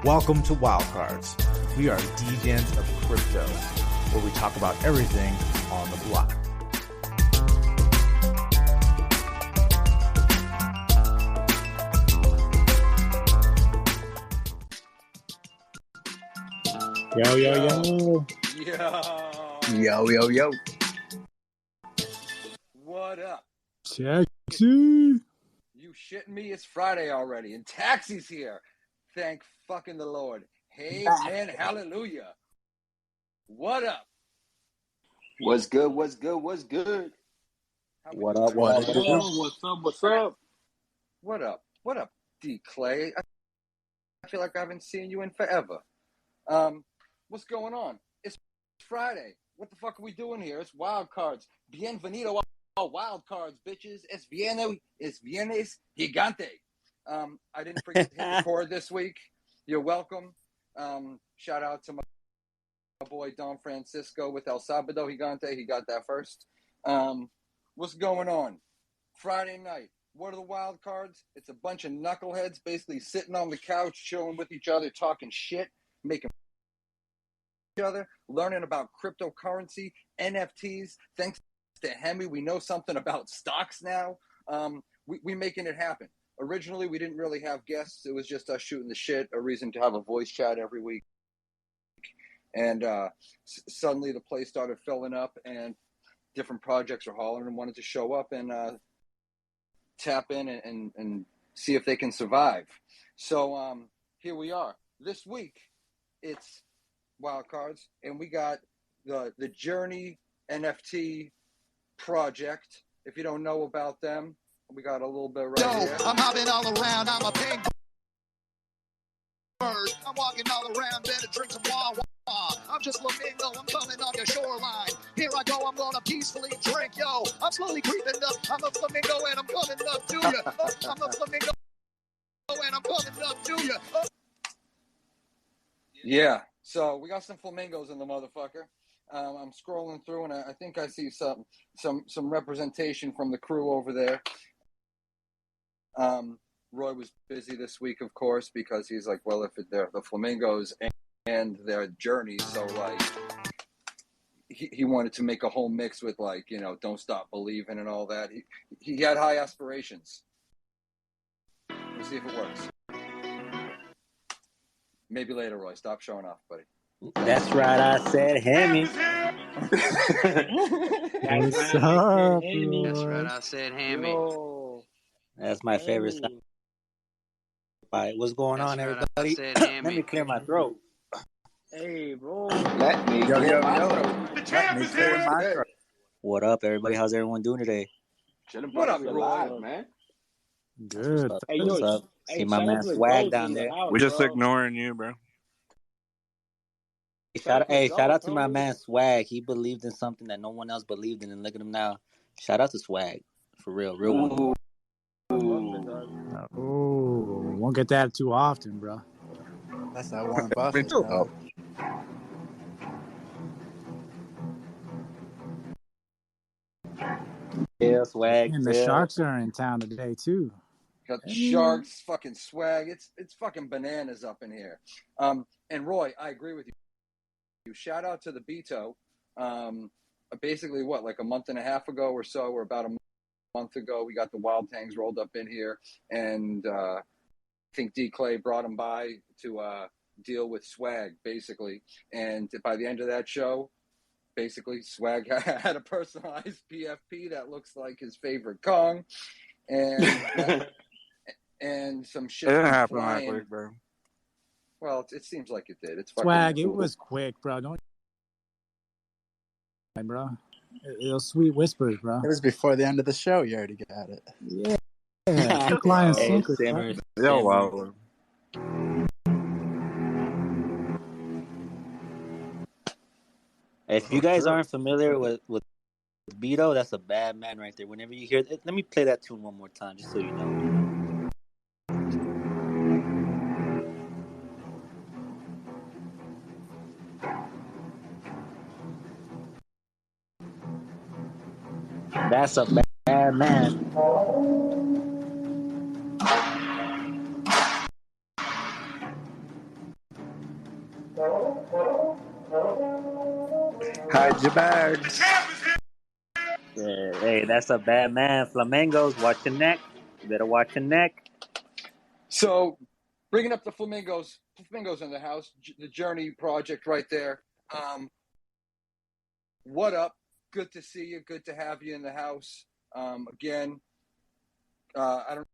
Welcome to Wildcards. We are degens of crypto, where we talk about everything on the block. Yo, yo, yo. Yo, yo, yo. What up? Taxi. You shitting me? It's Friday already, and Taxi's here. Thank fucking the Lord. Hey, man, hallelujah. What up? What's good? What's good? What's good? What up? What up? What's up? What up? What up, D. Clay? I feel like I haven't seen you in forever. What's going on? It's Friday. What the fuck are we doing here? It's Wild Cards. Bienvenido a Wild Cards, bitches. Es viernes gigante. I didn't forget to hit record this week. You're welcome. Shout out to my boy Don Francisco with El Sabado Gigante. He got that first. What's going on? Friday night. What are the Wild Cards? It's a bunch of knuckleheads basically sitting on the couch, chilling with each other, talking shit, making each other, learning about cryptocurrency, NFTs. Thanks to Hemi, we know something about stocks now. We making it happen. Originally, we didn't really have guests. It was just us shooting the shit, a reason to have a voice chat every week. And suddenly the place started filling up, and different projects are hollering and wanted to show up and tap in and see if they can survive. So here we are. This week, it's Wild Cards, and we got the JRney NFT project. If you don't know about them, we got a little bit right here. I'm hopping all around, I'm a pink bird. I'm walking all around, better drink some water. I'm just Mingo, I'm coming on your shoreline. Here I go, I'm gonna peacefully drink, yo. I'm slowly creeping up, I'm a flamingo and I'm coming up to you. I'm a flamingo and I'm coming up to you. Yeah, so we got some flamingos in the motherfucker. I'm scrolling through, and I think I see some representation from the crew over there. Roy was busy this week, of course, because he's like, well, if they're the flamingos and their JRney, so like he wanted to make a whole mix with, like, you know, Don't Stop Believing and all that. He had high aspirations. We'll see if it works. Maybe later, Roy. Stop showing off, buddy. That's right, I said Hemi. What's up, That's right, I said Hammy. Yo. That's my favorite song. What's going on, That's right, everybody? I said Hammy. Let me clear my throat. Hey, bro. Let me Yo. clear my throat. What up, everybody? How's everyone doing today? What up, Roy? Alive, man. Good. Hey, What's yo, up? See my man Swag down there. House, We're just bro. ignoring you, bro. Shout out to my man Swag. He believed in something that no one else believed in, and look at him now. Shout out to Swag. For real one. Oh, won't get that too often, bro. That's that Warren Buffett. Oh. Yeah, Swag. And the Sharks are in town today too. Got the Sharks, fucking Swag. It's fucking bananas up in here. And Roy, I agree with you. Shout out to the Beto. Basically, like a month and a half ago or so, or about a month ago, we got the Wild Tangs rolled up in here, and I think D. Clay brought him by to deal with Swag, basically. And by the end of that show, basically, Swag had a personalized PFP that looks like his favorite Kong, and and some shit. It didn't happen flying. that quick, bro. Well, it seems like it did. It's Swag, fucking it was quick, bro. Don't, bro. It was sweet whispers, bro. It was before the end of the show. You already got it. Yeah. Keep flying Hey, secrets, Simmer. Yo, wow. If you guys aren't familiar with Beto, that's a bad man right there. Whenever you hear it, let me play that tune one more time, just so you know. That's a bad man. Hide your bags. Yeah, hey, that's a bad man. Flamingos, watch your neck. You better watch your neck. So, bringing up the flamingos in the house, the JRney project right there. What up? Good to see you. Good to have you in the house. Again, I don't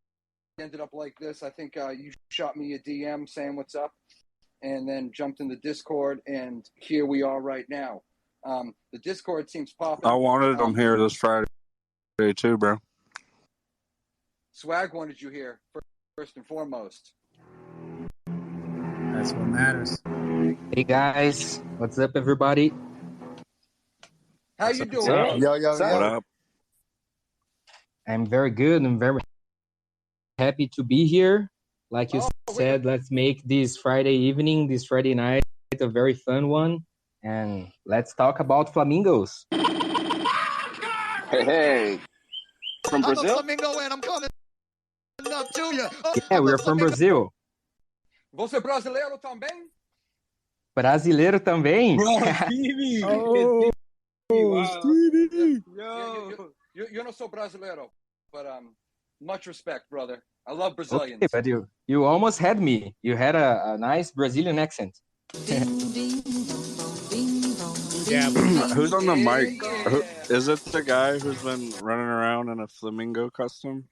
ended up like this. I think you shot me a DM saying what's up, and then jumped in the Discord, and here we are right now. The Discord seems popping. I wanted them here this Friday too, bro. Swag wanted you here first and foremost. That's what matters. Hey guys, what's up, everybody? How you doing? Hey. Yo. What up? I'm very good. I'm very happy to be here. Like you said, let's make this Friday evening, this Friday night, a very fun one. And let's talk about flamingos. Hey. From I'm a Brazil? flamingo and I'm coming up to you. Yeah, we're from Brazil. Você é brasileiro também? Brasileiro também. Stevie! Stevie! You're not so brasileiro, but much respect, brother. I love Brazilians. Okay, but you almost had me. You had a nice Brazilian accent. Yeah. Who's on the mic? Yeah. Is it the guy who's been running around in a flamingo costume?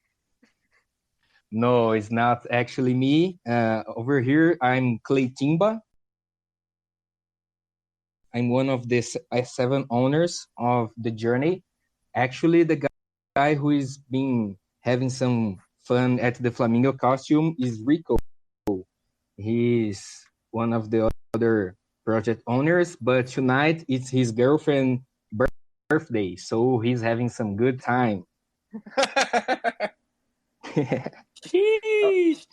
No, it's not actually me. Over here, I'm Clay Timba. I'm one of the 7 owners of the JRney. Actually, the guy who is been having some fun at the flamingo costume is Rico. He's one of the other project owners, but tonight it's his girlfriend's birthday, so he's having some good time. He's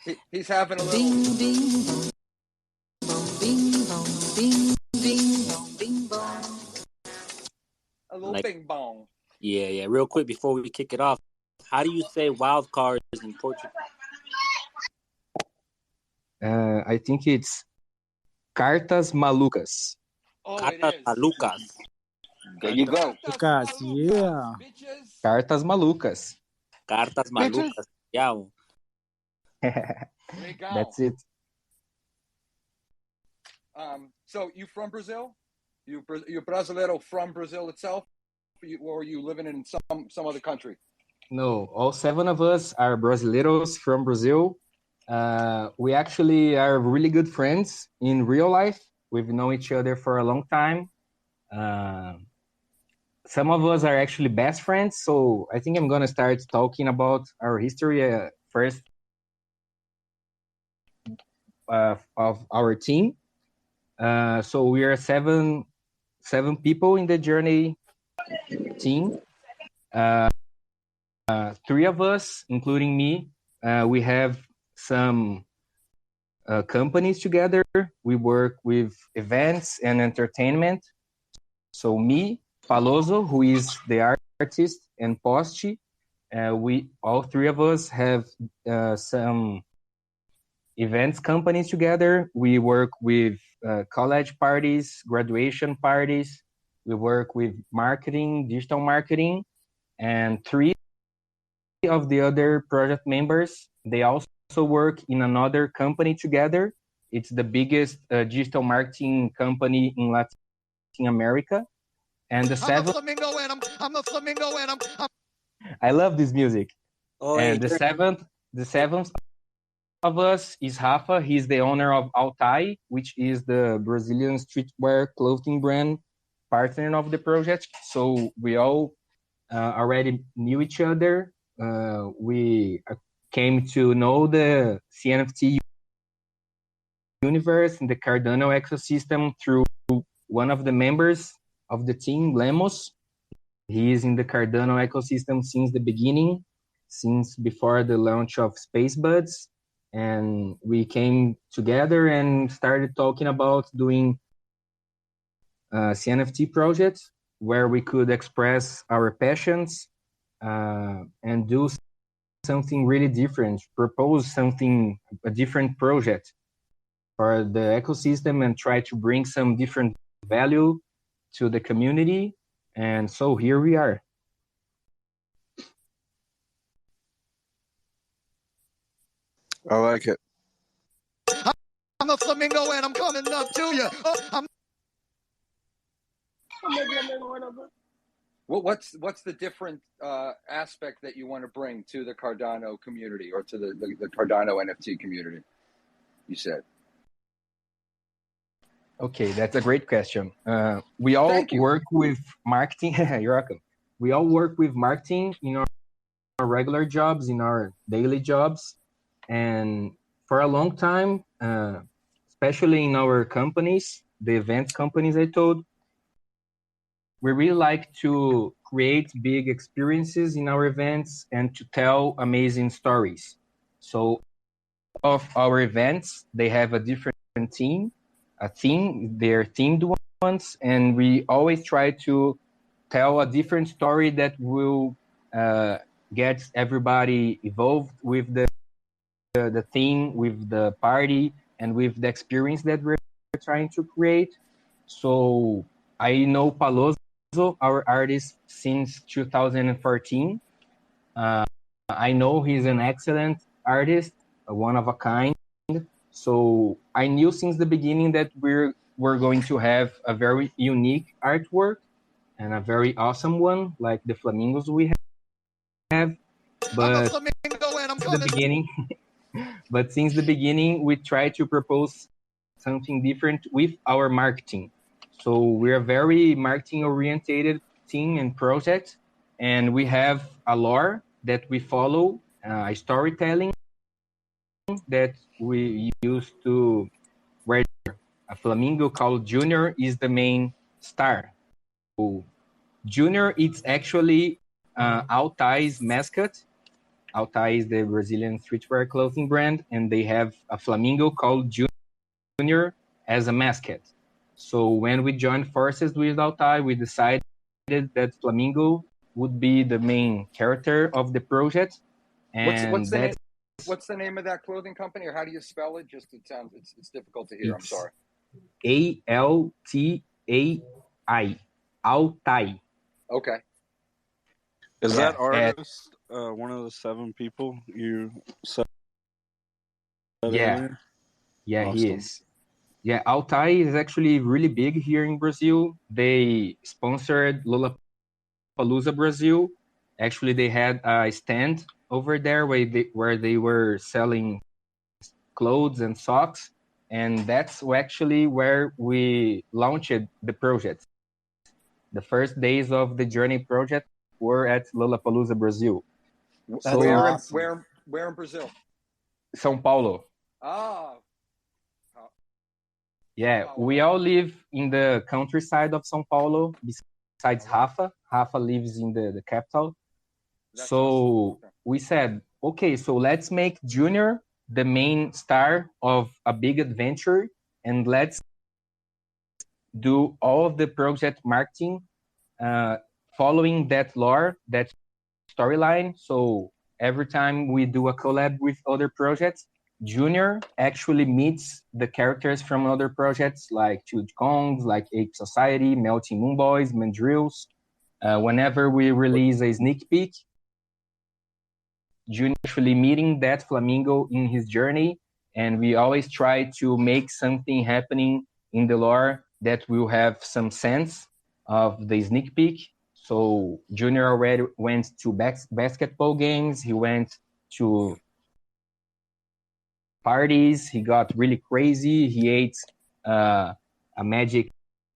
having a little. A little bing bong. Yeah. Real quick before we kick it off, how do you say wild cards in Portuguese? I think it's cartas malucas. Oh, Cartas it is. malucas. There you go. Lucas, yeah. Bitches. Cartas malucas. Cartas malucas. Yeah. Legal. That's it. So you from Brazil? You're brasileiro from Brazil itself, or are you living in some other country? No, all 7 of us are brasileiros from Brazil. We actually are really good friends in real life. We've known each other for a long time. Some of us are actually best friends, so I think I'm going to start talking about our history first of our team. So we are seven people in the JRney team. 3 of us, including me, we have some companies together. We work with events and entertainment. So me, Paloso, who is the artist, and Posti, we all 3 of us have some events companies together. We work with college parties, graduation parties. We work with marketing, digital marketing, and 3 of the other project members, they also work in another company together. It's the biggest digital marketing company in Latin America. And the 7th, I'm a flamingo and I'm I love this music. Oh, And the seventh of us is Rafa. He's the owner of Altai, which is the Brazilian streetwear clothing brand partner of the project. So we all already knew each other. We came to know the NFT universe and the Cardano ecosystem through one of the members of the team, Lemos. He is in the Cardano ecosystem since the beginning, since before the launch of SpaceBuds. And we came together and started talking about doing CNFT projects where we could express our passions and do something really different, propose a different project. the ecosystem and try to bring some different value to the community. And so here we are. I like it. I'm a flamingo and I'm coming up to you. What's the different aspect that you want to bring to the Cardano community or to the Cardano NFT community? You said. Okay, that's a great question. We all work with marketing. You're welcome. We all work with marketing in our regular jobs, in our daily jobs. And for a long time, especially in our companies, the events companies I told, we really like to create big experiences in our events and to tell amazing stories. So of our events, they have a different theme, they're themed ones, and we always try to tell a different story that will get everybody involved with the theme, with the party, and with the experience that we're trying to create. So I know Paloso, our artist, since 2014. I know he's an excellent artist, one of a kind. So I knew since the beginning that we're going to have a very unique artwork and a very awesome one, like the flamingos we have. But since the beginning, we try to propose something different with our marketing. So we're a very marketing-oriented team and project, and we have a lore that we follow, a storytelling that we use to where a flamingo called Junior is the main star. So Junior, it's actually Altai's mascot. Altai is the Brazilian streetwear clothing brand, and they have a flamingo called Junior as a mascot. So when we joined forces with Altai, we decided that flamingo would be the main character of the project. And what's the name of that clothing company, or how do you spell it? Just it sounds it's difficult to hear. I'm sorry. Altai. Altai. Okay. Is that artist one of the 7 people you said earlier? Yeah, awesome. He is. Yeah, Altai is actually really big here in Brazil. They sponsored Lollapalooza Brazil. Actually, they had a stand over there where they were selling clothes and socks. And that's actually where we launched the project. The first days of the JRney project were at Lollapalooza Brazil. So where in Brazil? São Paulo. Ah. Yeah, we all live in the countryside of São Paulo, besides Rafa. Rafa lives in the capital. That's so awesome. Okay. We said, okay, so let's make Junior the main star of a big adventure, and let's do all of the project marketing following that lore, that storyline. So every time we do a collab with other projects, Junior actually meets the characters from other projects like Chud Kongs, like Ape Society, Melting Moon Boys, Mandrills. Whenever we release a sneak peek, Junior actually meeting that flamingo in his journey, and we always try to make something happening in the lore that will have some sense of the sneak peek. So Junior already went to basketball games. He went to parties. He got really crazy. He ate a magic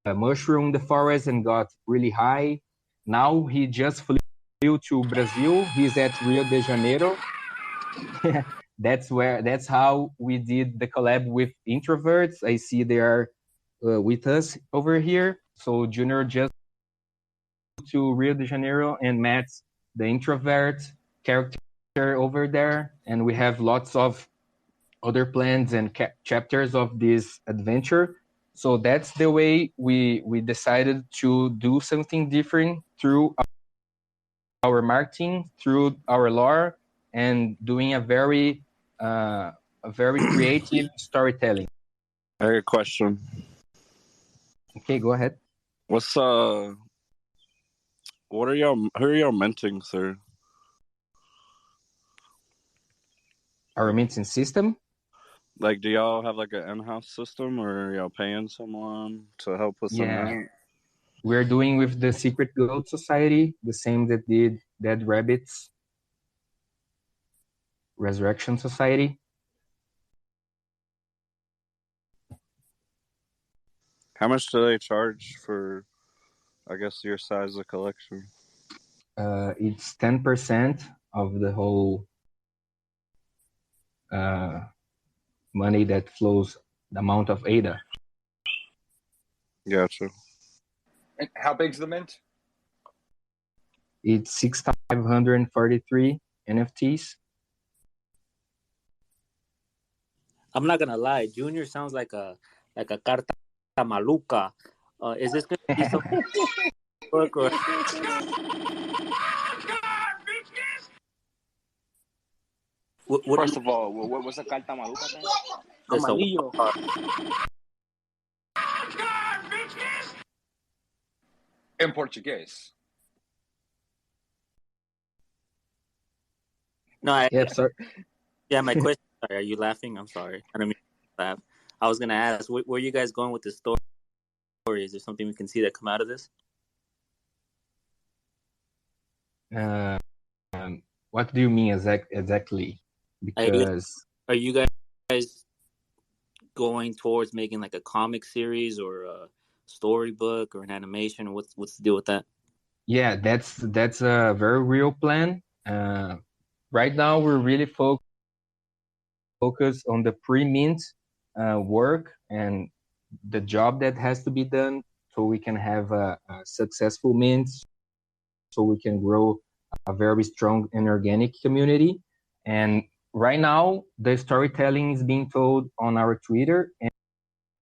mushroom in the forest and got really high. Now he just flew to Brazil. He's at Rio de Janeiro. That's how we did the collab with introverts. I see they are with us over here. So Junior just to Rio de Janeiro and met the introvert character over there, and we have lots of other plans and chapters of this adventure. So that's the way we decided to do something different through our marketing, through our lore, and doing a very creative storytelling. I got a question. Okay, go ahead. What are y'all? Who are y'all minting through? Our minting system? Like, do y'all have like an in-house system, or are y'all paying someone to help with some mint? We're doing with the Secret Goat Society, the same that did Dead Rabbits Resurrection Society. How much do they charge for, I guess, your size of collection? It's 10% of the whole money that flows, the amount of ADA. Gotcha. And how big's the mint? It's 6,543 NFTs. I'm not gonna lie, Junior sounds like a carta maluca. Is this gonna be some book or? First of all, what was a carta maluca thing? Amarillo. In Portuguese. No, sorry. Yeah, my question. Sorry, are you laughing? I'm sorry. I don't mean to laugh. I was gonna ask, where are you guys going with the story? Is there something we can see that come out of this? What do you mean exactly? Because are you guys going towards making like a comic series or a storybook or an animation? What's the deal with that? Yeah, that's a very real plan. Right now, we're really focused on the pre-mint work and the job that has to be done, so we can have a successful mint, so we can grow a very strong and organic community. And right now, the storytelling is being told on our Twitter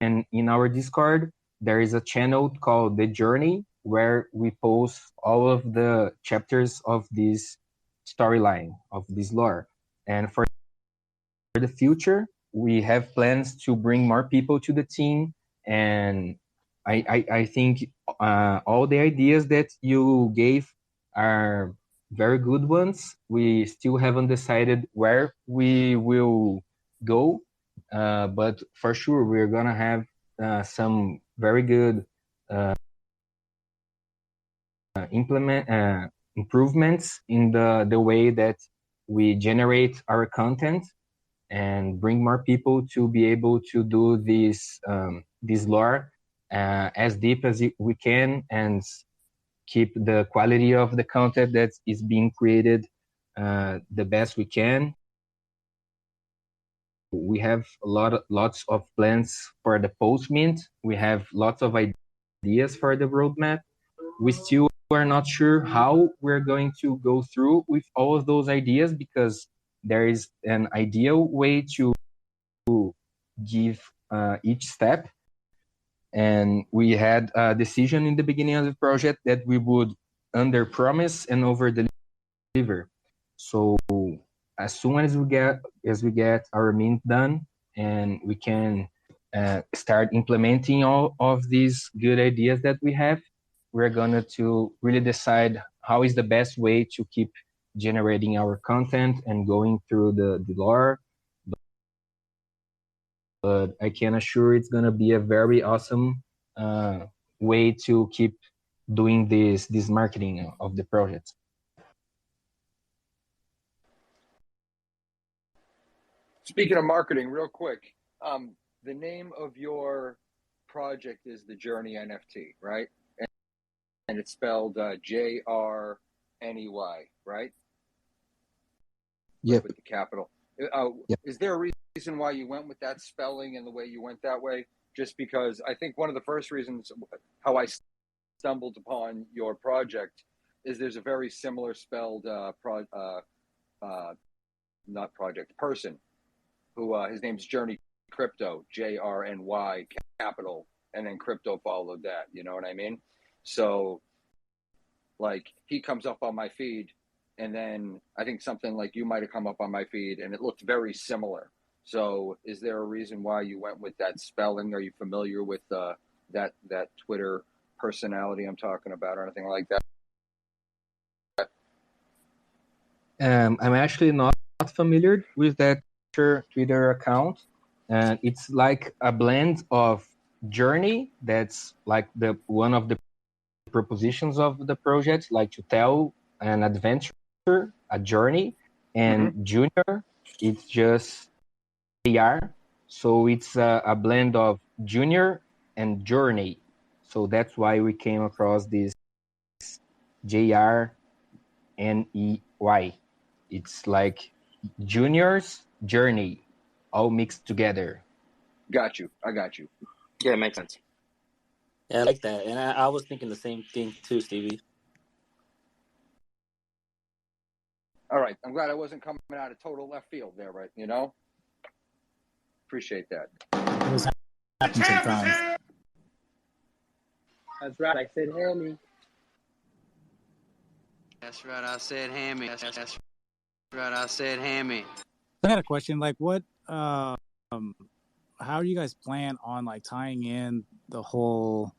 and in our Discord. There is a channel called the JRney where we post all of the chapters of this storyline, of this lore. And for the future, we have plans to bring more people to the team. And I think all the ideas that you gave are very good ones. We still haven't decided where we will go, but for sure we're gonna have some very good improvements in the way that we generate our content and bring more people to be able to do this lore as deep as we can and keep the quality of the content that is being created the best we can. We have lots of plans for the post mint. We have lots of ideas for the roadmap. We still are not sure how we're going to go through with all of those ideas, because there is an ideal way to give each step. And we had a decision in the beginning of the project that we would under promise and over deliver. So as soon as we get our mint done and we can start implementing all of these good ideas that we have, we're gonna to really decide how is the best way to keep generating our content and going through the lore. But I can assure it's gonna be a very awesome way to keep doing this marketing of the project. Speaking of marketing, real quick, the name of your project is the JRney NFT, right? And it's spelled JRney, right? Yep. With the capital. Yep. Is there a reason why you went with that spelling and the way you went that way? Just because I think one of the first reasons how I stumbled upon your project is there's a very similar spelled person who his name's JRney Crypto, JRnY capital, and then crypto followed that. You know what I mean? So, like, he comes up on my feed, and then I think something like you might have come up on my feed, and it looked very similar. So is there a reason why you went with that spelling? Are you familiar with that Twitter personality I'm talking about or anything like that? I'm actually not familiar with that Twitter account, and it's like a blend of JRney. That's like the one of the propositions of the project, like to tell an adventure, a journey, and Junior, it's just JR. So it's a blend of Junior and JRney. So that's why we came across this JRney. It's like Junior's journey, all mixed together. Got you. I got you. Yeah, it makes sense. Yeah, I like that. And I was thinking the same thing too, Stevie. All right. I'm glad I wasn't coming out of total left field there, right? You know? Appreciate that. It was happening sometimes. That's right. I said hammy. That's right. I said hammy. That's right. I said hammy. I had a question. Like, what? How do you guys plan on like tying in the whole,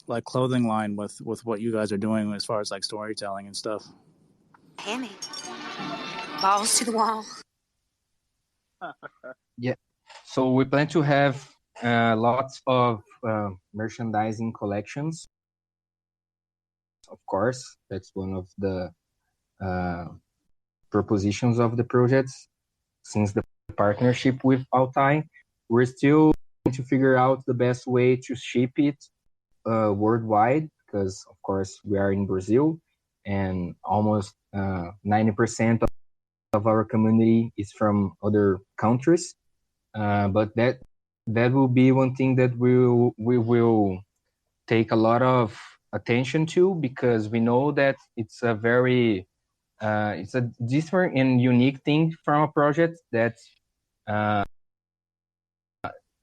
like clothing line with what you guys are doing as far as like storytelling and stuff? Hammy. Balls to the wall. Yeah. So we plan to have lots of merchandising collections. Of course, that's one of the propositions of the projects. Since the partnership with Altai, we're still trying to figure out the best way to ship it worldwide, because of course we are in Brazil and almost 90% of our community is from other countries. But that will be one thing that we will take a lot of attention to, because we know that it's a very it's a different and unique thing from a project that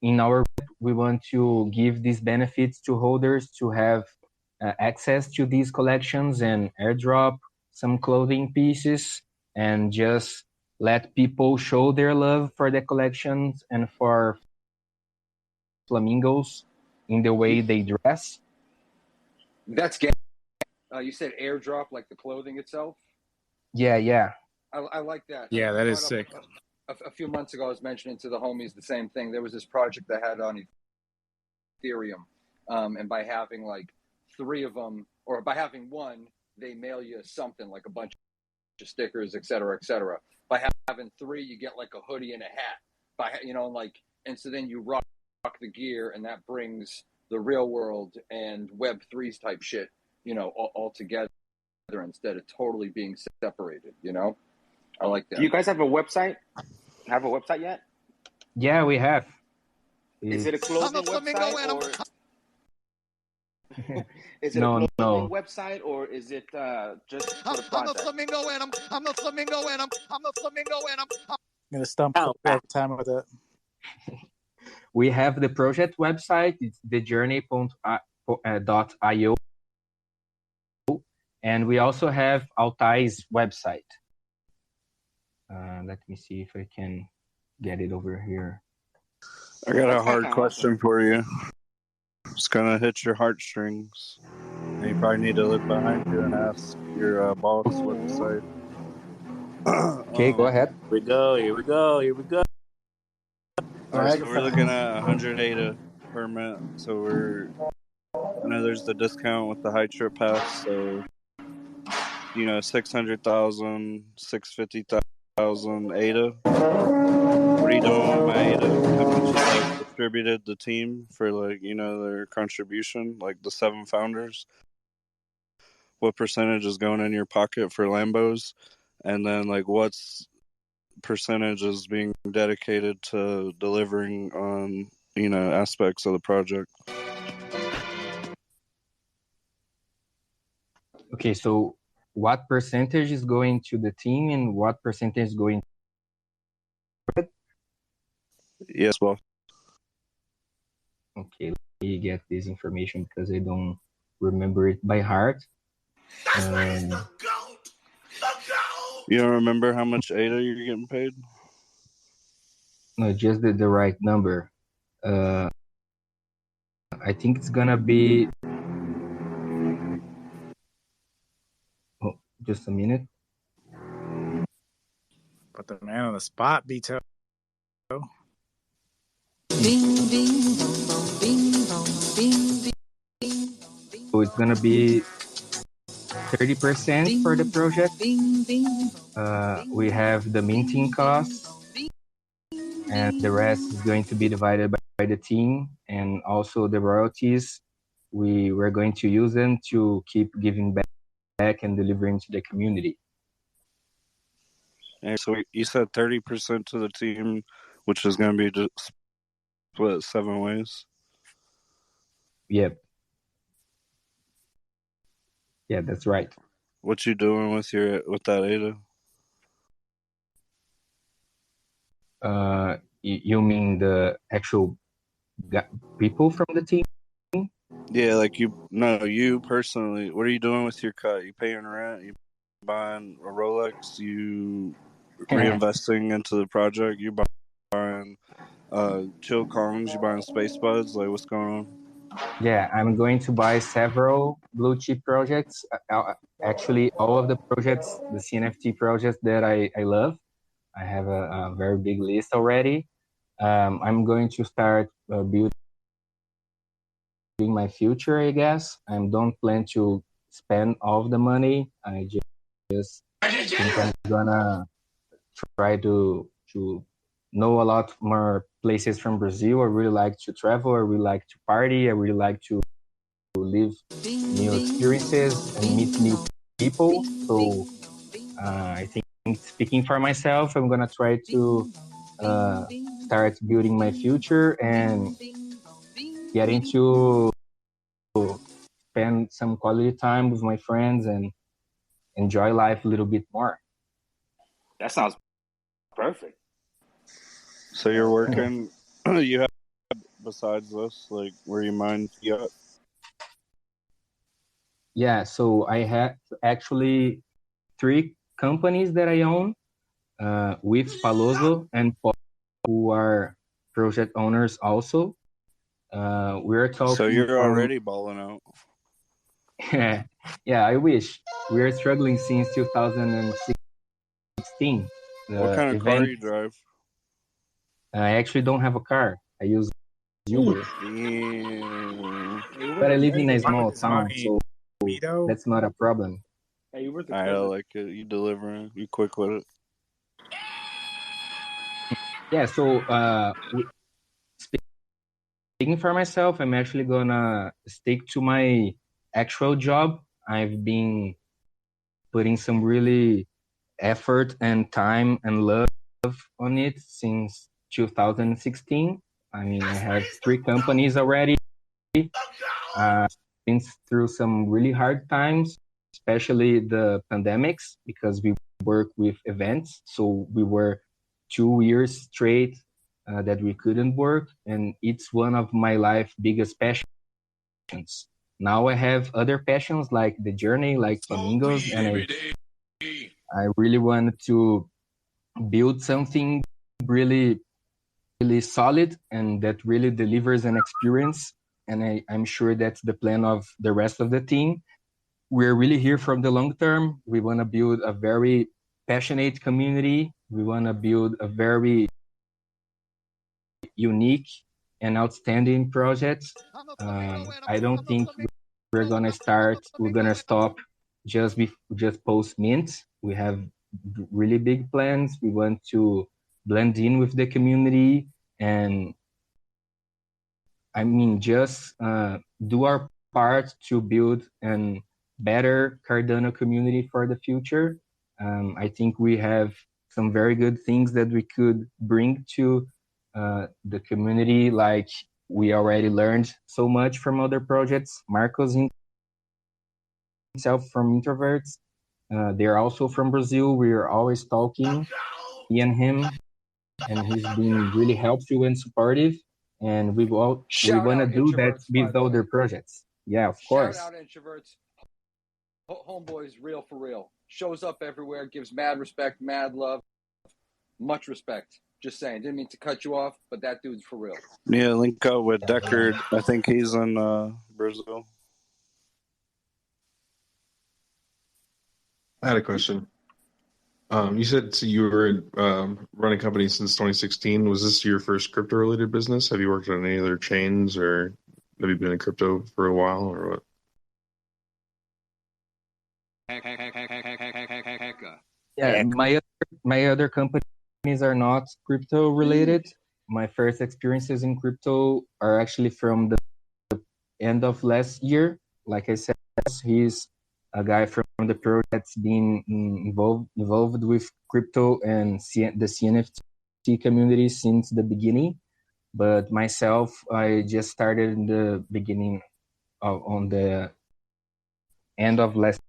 in our we want to give these benefits to holders to have access to these collections and airdrop some clothing pieces and just let people show their love for the collections and for flamingos in the way they dress. That's gay. You said airdrop, like the clothing itself? Yeah. I like that. Yeah, that is sick. A few months ago, I was mentioning to the homies the same thing. There was this project I had on Ethereum, and by having like 3 of them, or by having one, they mail you something like a bunch of stickers, et cetera, et cetera. By having 3, you get like a hoodie and a hat. And so then you rock the gear, and that brings the real world and Web3's type shit, all together instead of totally being separated. I like that. Do you guys have a website? Have a website yet? Yeah, we have. Is it a clothing website, or is it No. a clothing website, or is it just for the project? I'm a flamingo and I'm a flamingo and I'm a flamingo and I'm gonna stump every time with it. We have the project website. It's JRney.io, and we also have Altai's website. Let me see if I can get it over here. I got a hard question for you. It's gonna hit your heartstrings. And you probably need to look behind you and ask your boss website. Okay, go ahead. Here we go. All right, so we're looking at 100 ADA permit. So I know there's the discount with the high trip pass. So 600,000, 650,000 ADA. What are you doing with my ADA? How much is distributed the team for their contribution, like the 7 founders? What percentage is going in your pocket for Lambos? And then what's percentage is being dedicated to delivering on aspects of the project? Okay, so what percentage is going to the team and what percentage is going to... Yes, boss. Okay, let me get this information because I don't remember it by heart. That's right, it's the GOAT! The GOAT! You don't remember how much ADA you're getting paid? No, just the right number. I think it's gonna be. Oh, just a minute. Put the man on the spot, Beto. Bing, bing, bong, bong, bing, bong, bing, bing. So it's gonna be 30% for the project. We have the minting costs, and the rest is going to be divided by the team, and also the royalties. We're going to use them to keep giving back and delivering to the community. And so you said 30% to the team, which is going to be just split 7 ways. Yep. Yeah, that's right. What you doing with that ADA? You mean the actual people from the team? Yeah, like you personally. What are you doing with your cut? You paying rent? You buying a Rolex? You reinvesting into the project? You buying chill Kongs? You buying space buds? Like, what's going on? Yeah, I'm going to buy several blue chip projects. Actually, all of the projects, the CNFT projects that I love. I have a very big list already. I'm going to start building my future, I guess. I don't plan to spend all of the money. I just think I'm gonna try to know a lot more places from Brazil. I really like to travel. I really like to party. I really like to live new experiences and meet new people. So I think, speaking for myself, I'm gonna try to start building my future and getting to spend some quality time with my friends and enjoy life a little bit more. That sounds perfect. So you're working. You have, besides this, like, where you mine fiat? Yeah, so I have actually 3 companies that I own with Paloso and Paul, who are project owners also. We're talking. So you're already balling out. Yeah, I wish. We're struggling since 2016. What kind of car you drive? I actually don't have a car. I use Uber. But I live in a small town, so that's not a problem. Hey, Uber's I like it. You delivering. You quick with it. Yeah, so speaking for myself, I'm actually gonna stick to my actual job. I've been putting some really effort and time and love on it since 2016. I mean, I have 3 companies already. Been through some really hard times, especially the pandemics, because we work with events. So we were 2 years straight that we couldn't work, and it's one of my life's biggest passions. Now I have other passions like the JRney, like Flamingos, and I really wanted to build something really, really solid and that really delivers an experience. And I'm sure that's the plan of the rest of the team. We're really here for the long term. We want to build a very passionate community. We want to build a very unique and outstanding project. I don't think we're gonna stop just post mint. We have really big plans. We want to blend in with the community and just do our part to build a better Cardano community for the future. I think we have some very good things that we could bring to the community. Like, we already learned so much from other projects. Marcos himself from Introverts. They're also from Brazil. We are always talking, he and him, and he's been really helpful and supportive. And we want to do that with other projects. Yeah, of course. Shout out Introverts. Homeboys, real for real. shows up everywhere, gives mad respect, mad love, much respect. Just saying, didn't mean to cut you off, but that dude's for real. Yeah, link up with Deckard. I think he's in Brazil. I had a question. You said you were running companies since 2016. Was this your first crypto-related business? Have you worked on any other chains, or have you been in crypto for a while, or what? Yeah, my other companies are not crypto related. My first experiences in crypto are actually from the end of last year. Like I said, he's a guy from the project that's been involved with crypto and the CNFT community since the beginning. But myself, I just started in the beginning on the end of last.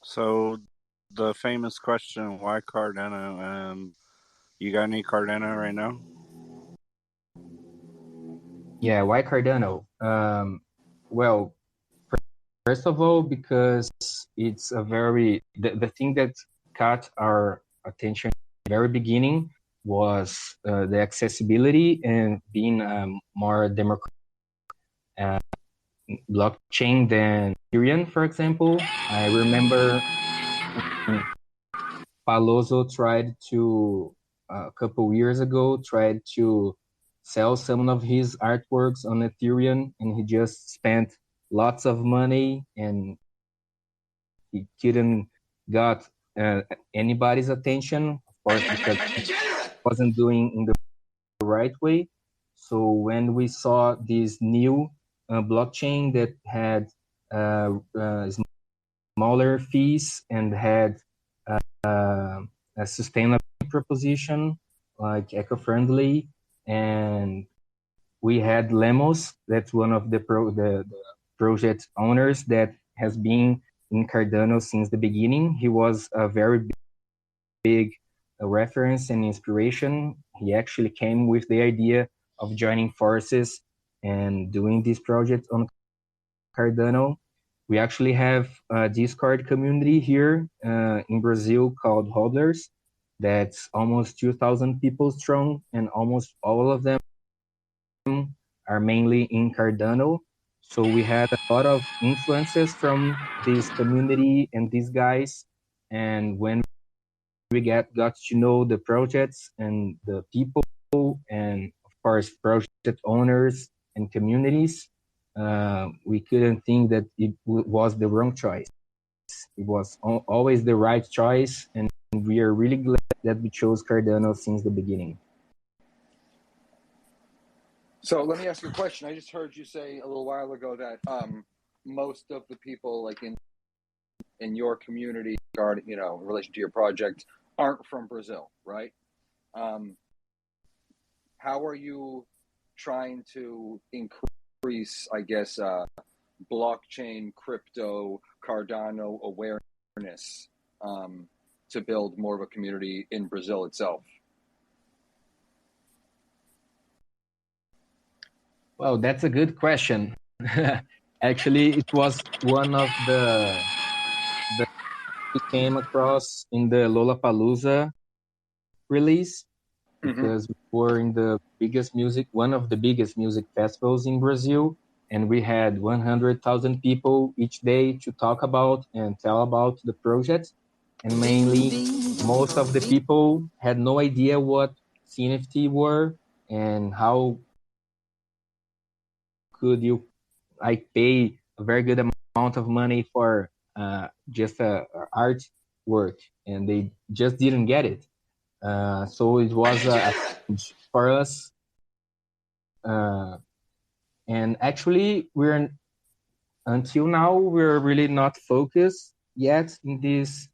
So the famous question, why Cardano? You got any Cardano right now? Yeah, why Cardano? Well, first of all, because it's a the thing that caught our attention at the very beginning was the accessibility and being more democratic blockchain than Ethereum, for example. I remember Palozo tried to, a couple years ago, tried to sell some of his artworks on Ethereum, and he just spent lots of money, and he couldn't got anybody's attention, of course, because he wasn't doing in the right way. So when we saw this new blockchain that had smaller fees and had a sustainable proposition, like eco-friendly, and we had Lemos, that's one of the project owners that has been in Cardano since the beginning. He was a very big reference and inspiration. He actually came with the idea of joining forces and doing this project on Cardano. We actually have a Discord community here in Brazil called Hodlers that's almost 2,000 people strong, and almost all of them are mainly in Cardano. So we had a lot of influences from this community and these guys. And when we got to know the projects and the people, and of course project owners and communities, we couldn't think that it was the wrong choice. It was always the right choice, and we are really glad that we chose Cardano since the beginning. So let me ask you a question. I just heard you say a little while ago that most of the people, like in your community, in relation to your project, aren't from Brazil, right? How are you trying to increase, I guess, blockchain, crypto, Cardano awareness to build more of a community in Brazil itself? Well, that's a good question. Actually, it was one of the we came across in the Lollapalooza release, because we were in one of the biggest music festivals in Brazil, and we had 100,000 people each day to talk about and tell about the project. And mainly, most of the people had no idea what CNFT were and how could you pay a very good amount of money for just art work, and they just didn't get it. So it was a challenge for us. And actually, until now, we're really not focused yet in this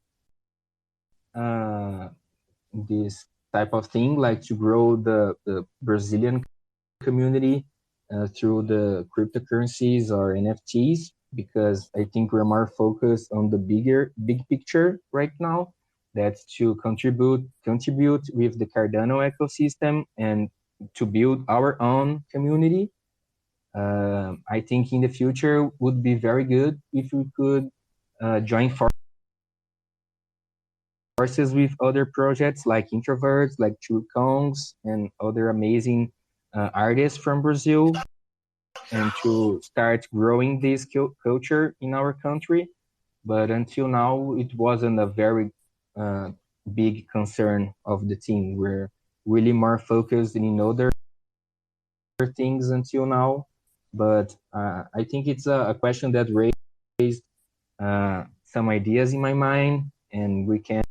type of thing, like to grow the Brazilian community through the cryptocurrencies or NFTs, because I think we're more focused on the big picture right now. That's to contribute with the Cardano ecosystem and to build our own community. I think in the future would be very good if we could join forces with other projects like Introverts, like Chukongs, and other amazing artists from Brazil, and to start growing this culture in our country. But until now, it wasn't a very big concern of the team. We're really more focused in other things until now. But I think it's a question that raised some ideas in my mind, and we can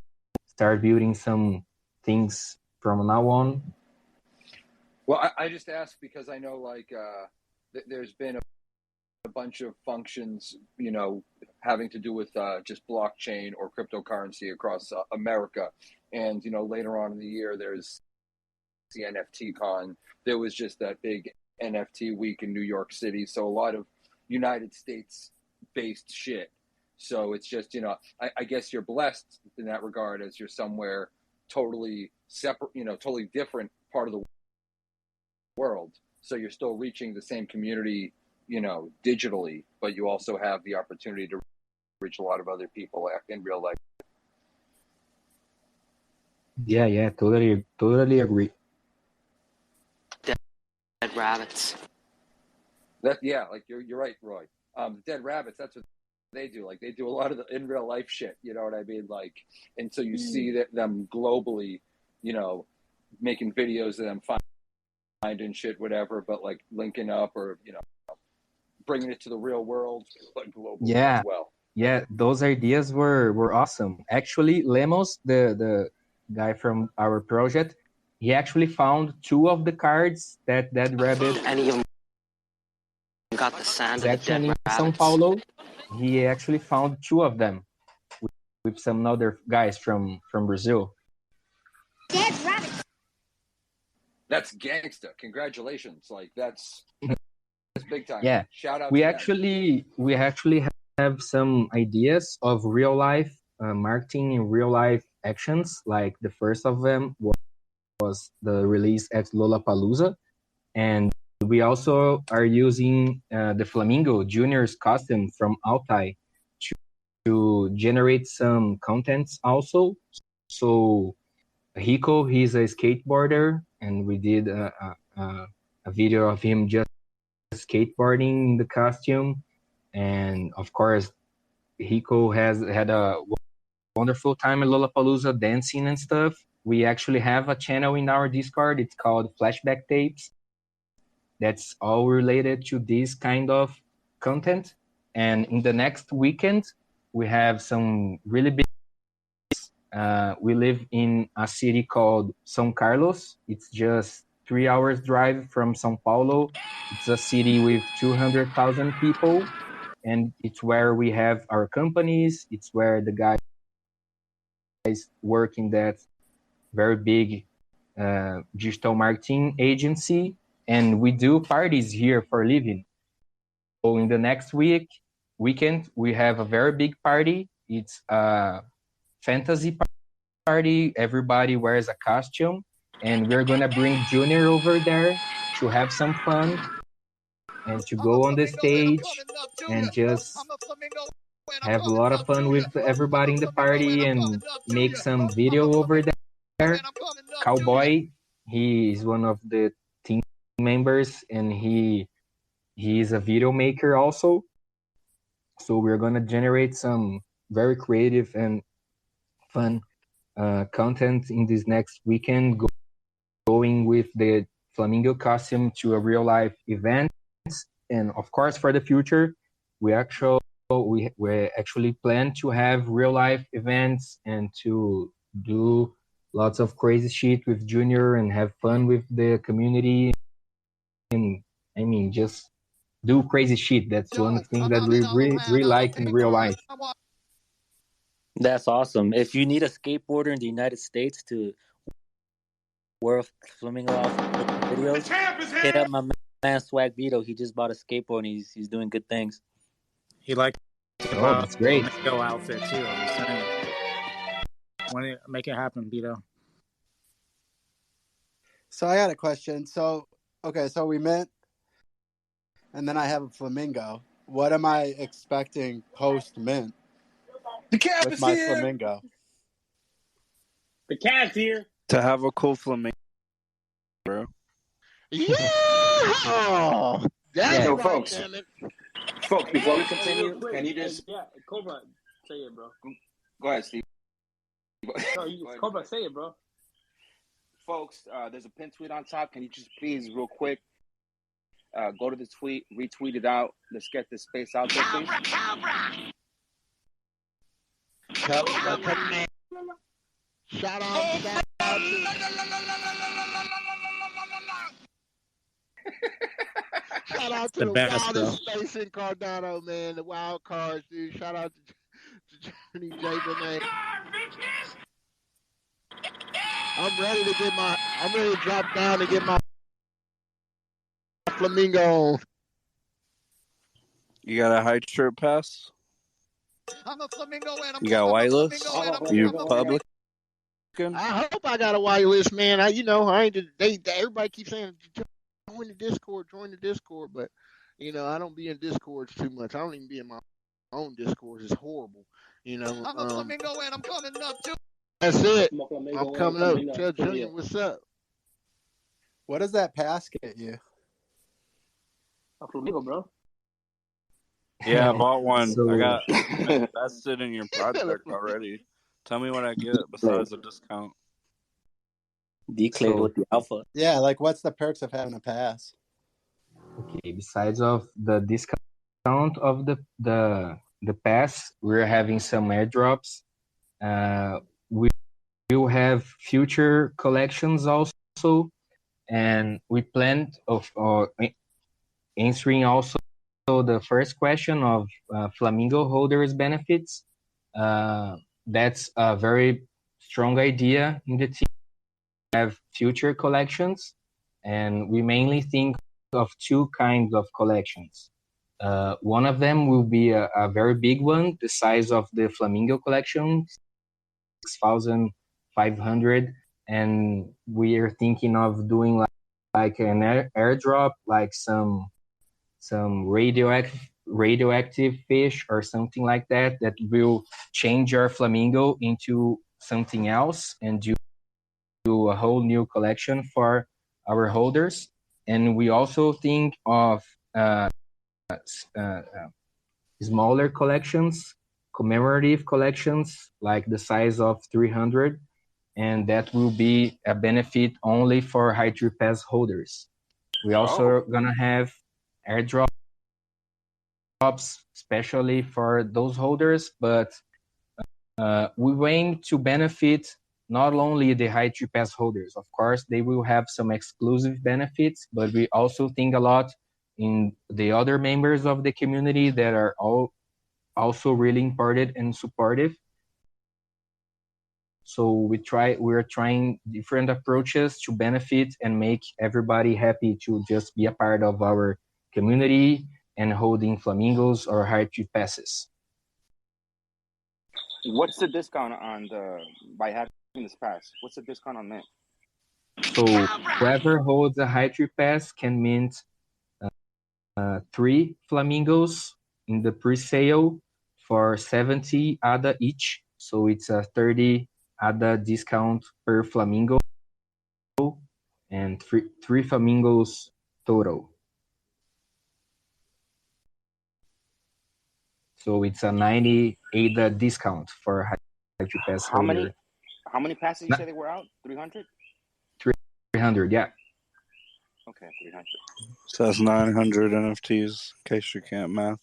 start building some things from now on. Well, I just asked because I know there's been a bunch of functions, having to do with just blockchain or cryptocurrency across America. And, later on in the year, there's the NFT con. There was just that big NFT week in New York City. So a lot of United States based shit. So it's just, I guess you're blessed in that regard as you're somewhere totally separate, totally different part of the world. So you're still reaching the same community, digitally, but you also have the opportunity to reach a lot of other people in real life. Yeah, totally agree. Dead rabbits. You're right, Roy. Dead rabbits, that's what they do. Like, they do a lot of the in real life shit, you know what I mean? Like, and so you see them globally, making videos of them finding shit, whatever, but like linking up or, bringing it to the real world, but globally as well. Yeah, those ideas were awesome. Actually, Lemos, the guy from our project, he actually found 2 of the cards that rabbit. And he even got the sound of the dead in rabbits. São Paulo. He actually found 2 of them with some other guys from Brazil. Dead rabbits. That's gangsta. Congratulations. Like, that's big time. Yeah. Shout out. We actually have some ideas of real life marketing in real life actions. Like, the first of them was the release at Lollapalooza, and we also are using the Flamingo Junior's costume from Altai to generate some contents also. So Rico, he's a skateboarder, and we did a video of him just skateboarding in the costume. And of course, Rico has had a wonderful time at Lollapalooza dancing and stuff. We actually have a channel in our Discord. It's called Flashback Tapes. That's all related to this kind of content. And in the next weekend, we have some really big. We live in a city called São Carlos. It's just 3 hours drive from São Paulo. It's a city with 200,000 people, and it's where we have our companies. It's where the guys work in that very big digital marketing agency, and we do parties here for a living. So in the next weekend, we have a very big party. It's a fantasy party. Everybody wears a costume, and we're gonna bring Junior over there to have some fun and to go on the stage and just have a lot of fun with everybody in the party and make some video over there. Cowboy, he is one of the team members, and he is a video maker also. So we're gonna generate some very creative and fun content in this next weekend, going with the Flamingo costume to a real life event. And of course, for the future, we actually plan to have real life events and to do lots of crazy shit with Junior and have fun with the community. And I mean, just do crazy shit. That's one thing that we really like in real life. That's awesome. If you need a skateboarder in the United States to wear Flamingo videos, hit up my man Swag Vito. He just bought a skateboard and he's doing good things. He likes that's great. Mingo outfit too. I'm just saying. Want to make it happen, Vito. So I got a question. So we met and then I have a flamingo. What am I expecting post mint The cap with is my here. flamingo? The cat's here. To have a cool flamingo, bro. Yeah. That's So, right, folks, damn it. before we Hey, continue, real quick. can you Hey, just yeah, Cobra, say it, bro. go ahead, Steve? No, Go ahead. Cobra, say it, bro. Folks, there's a pin tweet on top. Can you just please, real quick, go to the tweet, retweet it out. Let's get this space out there, please. Shout out to shout out to The the best, bro. wildest space in Cardano, man. The wild cards, dude. Shout out to JRney, JRney. I'm ready to drop down and get my flamingo on. You got a high shirt pass? I'm a flamingo and I'm You got a whitelist? You I'm a public? I hope I got a whitelist, man. I ain't everybody keeps saying join the Discord, but I don't be in Discords too much. I don't even be in my own Discords. It's horrible. I'm a flamingo and I'm coming up too. That's it. I'm coming up. Tell Junior what's up. What does that pass get you? A flamingo, bro. Yeah, I bought one. So- I got invested in your project already. Tell me what I get besides the discount. Declared with the alpha. Yeah, like what's the perks of having a pass? Okay, besides of the discount of the pass, we're having some airdrops. We will have future collections also, and we planned of answering also the first question of Flamingo holders benefits. That's a very strong idea in the team. We have future collections, and we mainly think of two kinds of collections. One of them will be a very big one, the size of the Flamingo collection, 6,500, and we are thinking of doing like an airdrop, like some radioactive fish or something like that will change our Flamingo into something else and do a whole new collection for our holders. And we also think of smaller collections, commemorative collections, like the size of 300, and that will be a benefit only for High Tree Pass holders. We also gonna have airdrops, especially for those holders, but we aim to benefit not only the High Tree Pass holders. Of course, they will have some exclusive benefits, but we also think a lot in the other members of the community that are all also really important and supportive. So we're trying different approaches to benefit and make everybody happy to just be a part of our community and holding flamingos or High Tree Passes. What's the discount on by having this pass? What's the discount on that? So whoever holds a High Tree Pass can mint 3 flamingos in the pre-sale for 70 ADA each. So it's a 30 ADA discount per flamingo and three flamingos total. So it's a 90 ADA discount for High Tree Pass holder. How many passes you said they were out? 300? 300, yeah. Okay, 300. So that's 900 NFTs, in case you can't math.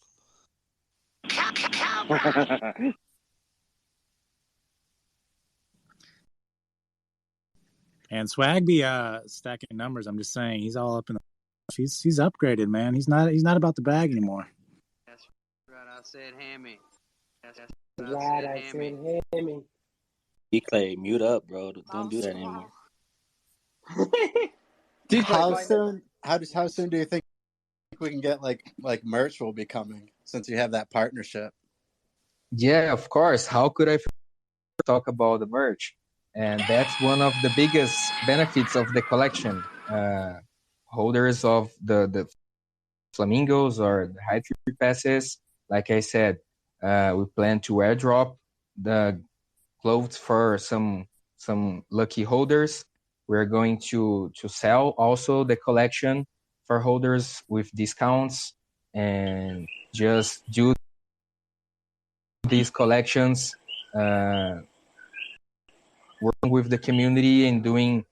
And Swag be stacking numbers. I'm just saying, he's all up in the. He's upgraded, man. He's not about the bag anymore. That's right. I said hammy. That's Right, I said hammy. Declare, mute up, bro. Don't do that anymore. How soon do you think we can get like merch will be coming since you have that partnership? Yeah, of course. How could I talk about the merch? And that's one of the biggest benefits of the collection. Holders of the flamingos or the high tree passes. Like I said, we plan to airdrop the clothes for some lucky holders. We're going to sell also the collection for holders with discounts and just do these collections, working with the community and doing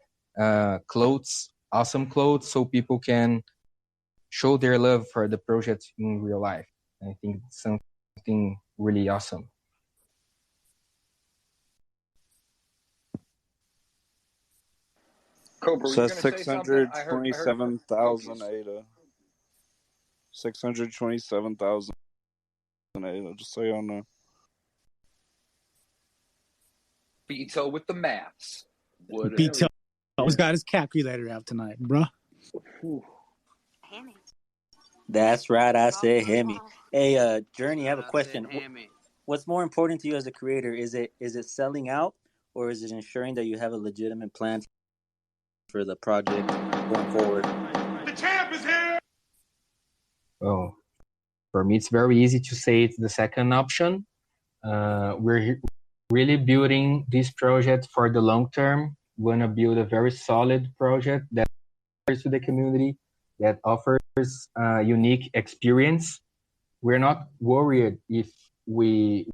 clothes, awesome clothes, so people can show their love for the project in real life. I think it's something really awesome. Cobra, were So you that's going to say something? I heard 627,000 ADA. 627,000 ADA, just so y'all know. Beto with the maths. Beto always got his calculator out tonight, bro. That's right. I said Hemi. Hey, JRney, I have a question. What's more important to you as a creator? Is it selling out, or is it ensuring that you have a legitimate plan for the project going forward? The champ is here. Oh, for me, it's very easy to say it's the second option. We're really building this project for the long term. We want to build a very solid project that offers to the community, that offers a unique experience. We're not worried if we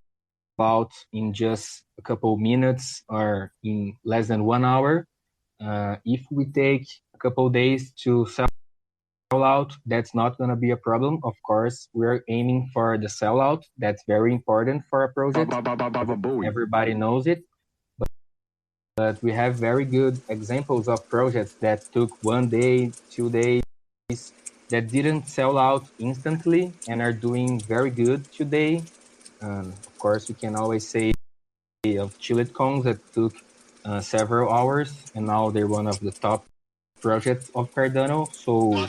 out in just a couple minutes or in less than 1 hour. If we take a couple days to sell out, that's not going to be a problem. Of course, we're aiming for the sellout. That's very important for a project. Everybody knows it. But we have very good examples of projects that took 1 day, 2 days, that didn't sell out instantly and are doing very good today. Of course, we can always say of Chillet Kongs that took several hours, and now they're one of the top projects of Cardano. So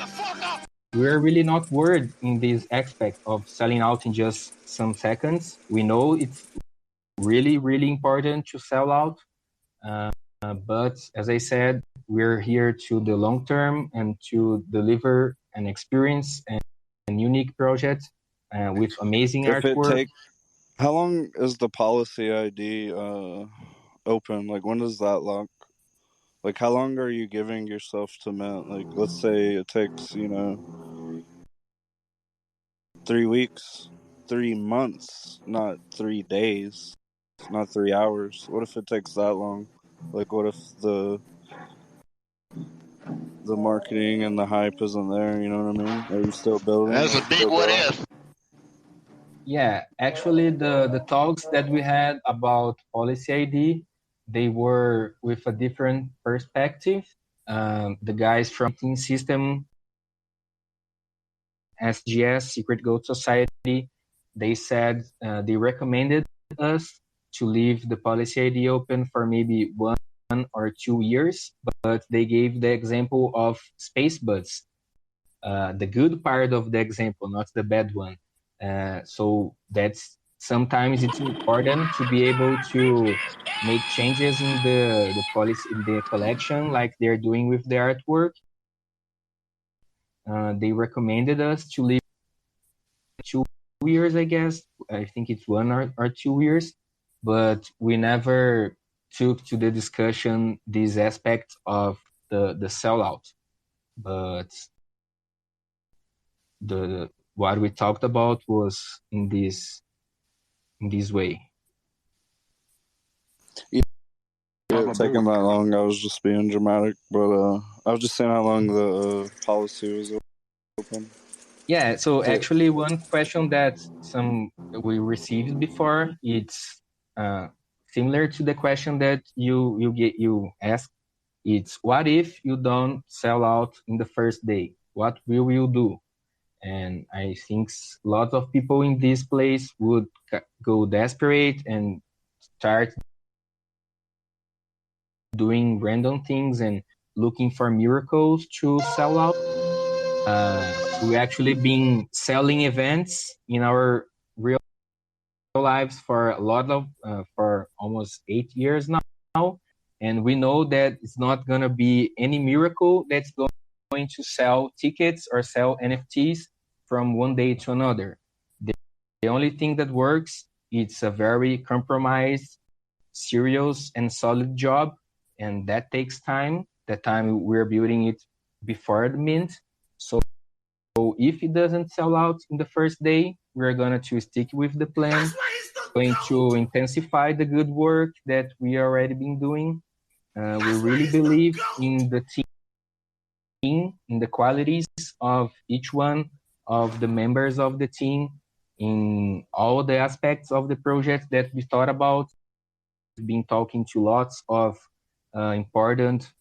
we're really not worried in this aspect of selling out in just some seconds. We know it's really, really important to sell out. But as I said, we're here to the long term and to deliver an experience and a unique project with amazing artwork. How long is the policy ID open? Like, when does that lock? Like, how long are you giving yourself to mint? Like, let's say it takes, 3 weeks, 3 months, not 3 days, not 3 hours. What if it takes that long? Like, what if the marketing and the hype isn't there? You know what I mean? Are you still building? That's a big what if. Yeah, actually, the talks that we had about policy ID, they were with a different perspective. The guys from Team System, SGS, Secret Gold Society, they said they recommended us to leave the policy ID open for maybe 1 or 2 years, but they gave the example of space buds, the good part of the example, not the bad one. So that's sometimes it's important to be able to make changes in the policy in the collection, like they're doing with the artwork. They recommended us to leave 2 years, I guess. I think it's 1 or 2 years, but we never took to the discussion this aspect of the sellout. But the what we talked about was in this way. It taking that long. I was just being dramatic, but I was just saying how long the policy was open. Yeah. So actually, one question that we received before, it's similar to the question that you asked. It's what if you don't sell out in the first day? What will you do? And I think lots of people in this place would go desperate and start doing random things and looking for miracles to sell out. We actually been selling events in our real lives for a lot of for almost 8 years now, and we know that it's not gonna be any miracle that's going to sell tickets or sell NFTs from one day to another. The only thing that works, it's a very compromised, serious, and solid job, and that takes time. The time we're building it before the mint. So if it doesn't sell out in the first day, we're going to stick with the plan, going to intensify the good work that we already been doing. We really believe in the team, in the qualities of each one of the members of the team, in all the aspects of the project that we thought about. We've been talking to lots of important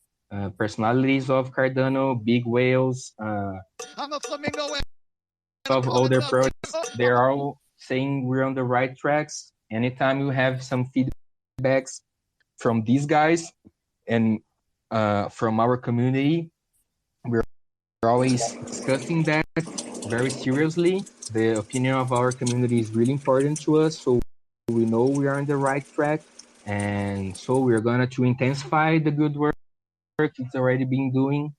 personalities of Cardano, big whales, I'm a flamingo and of other projects. They're all saying we're on the right tracks. Anytime you have some feedbacks from these guys and from our community, we're always discussing that very seriously. The opinion of our community is really important to us, so we know we are on the right track. And so we're going to intensify the good work it's already been doing.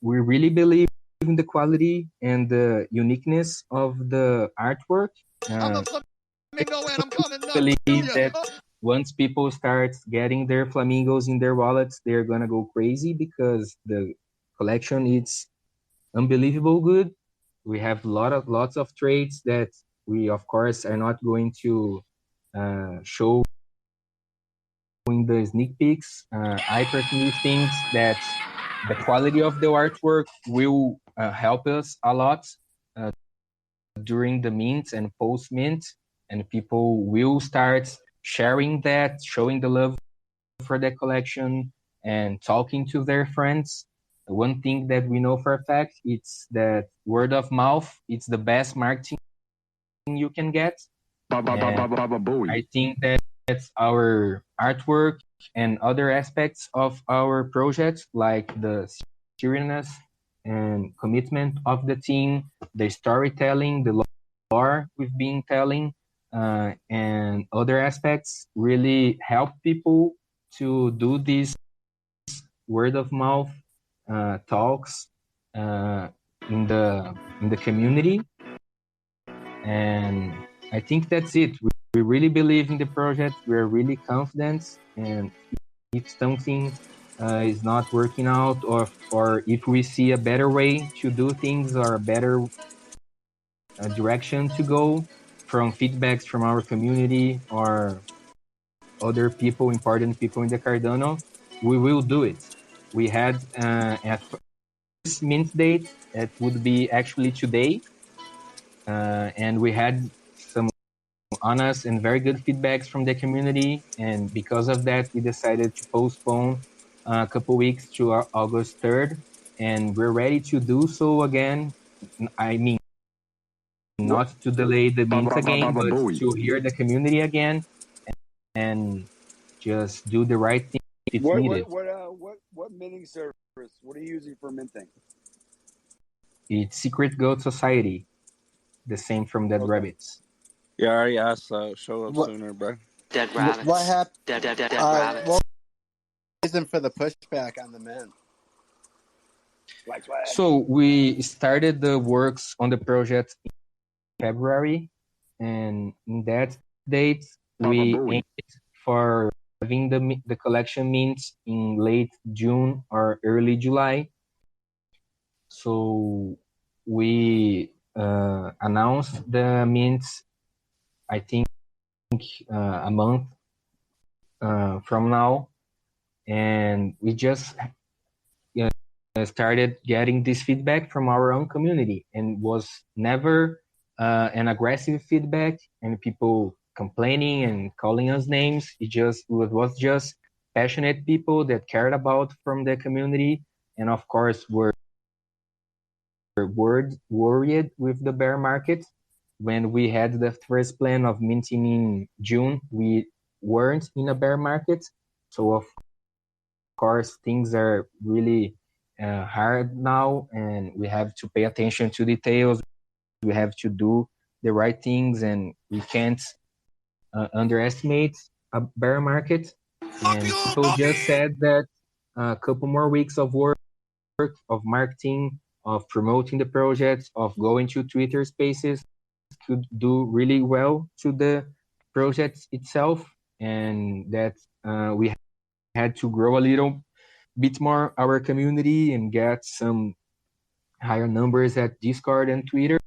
We really believe in the quality and the uniqueness of the artwork. I'm a flamingo and I'm coming up Believe to you. that once people start getting their flamingos in their wallets, they're gonna go crazy because the collection is unbelievable good. We have lots of traits that we of course are not going to show in the sneak peeks. I personally think that the quality of the artwork will help us a lot during the mint and post mint, and people will start sharing that, showing the love for the collection, and talking to their friends. One thing that we know for a fact it's that word of mouth. It's the best marketing you can get. And I think that our artwork and other aspects of our project, like the seriousness and commitment of the team, the storytelling, the lore we've been telling, and other aspects really help people to do these word of mouth talks in the community. And I think that's it. We really believe in the project. We're really confident. And if something is not working out, or if we see a better way to do things or a better direction to go from feedbacks from our community or other people, important people in the Cardano, we will do it. We had at first mint date, that would be actually today. And we had some honest and very good feedbacks from the community, and because of that we decided to postpone a couple weeks to August 3rd, and we're ready to do so again. I mean, not to delay the mint again, but to hear the community again and just do the right thing if it's needed. What minting service? What are you using for minting? It's Secret Goat Society, the same from Dead Rabbits. Yeah, I already asked. Show up What- sooner, bro. Dead rabbits. What happened? Dead rabbits. What was the reason for the pushback on the mint? So we started the works on the project in February, and in that date we aimed for having the collection mint in late June or early July. So we announced the mint, I think, a month from now, and we just started getting this feedback from our own community, and was never an aggressive feedback and people complaining and calling us names. It was just passionate people that cared about from the community, and of course were worried with the bear market. When we had the first plan of minting in June, we weren't in a bear market, so of course things are really hard now, and we have to pay attention to details. We have to do the right things, and we can't underestimate a bear market. And people just said that a couple more weeks of work, of marketing, of promoting the project, of going to Twitter Spaces, could do really well to the project itself, and that we had to grow a little bit more our community and get some higher numbers at Discord and Twitter.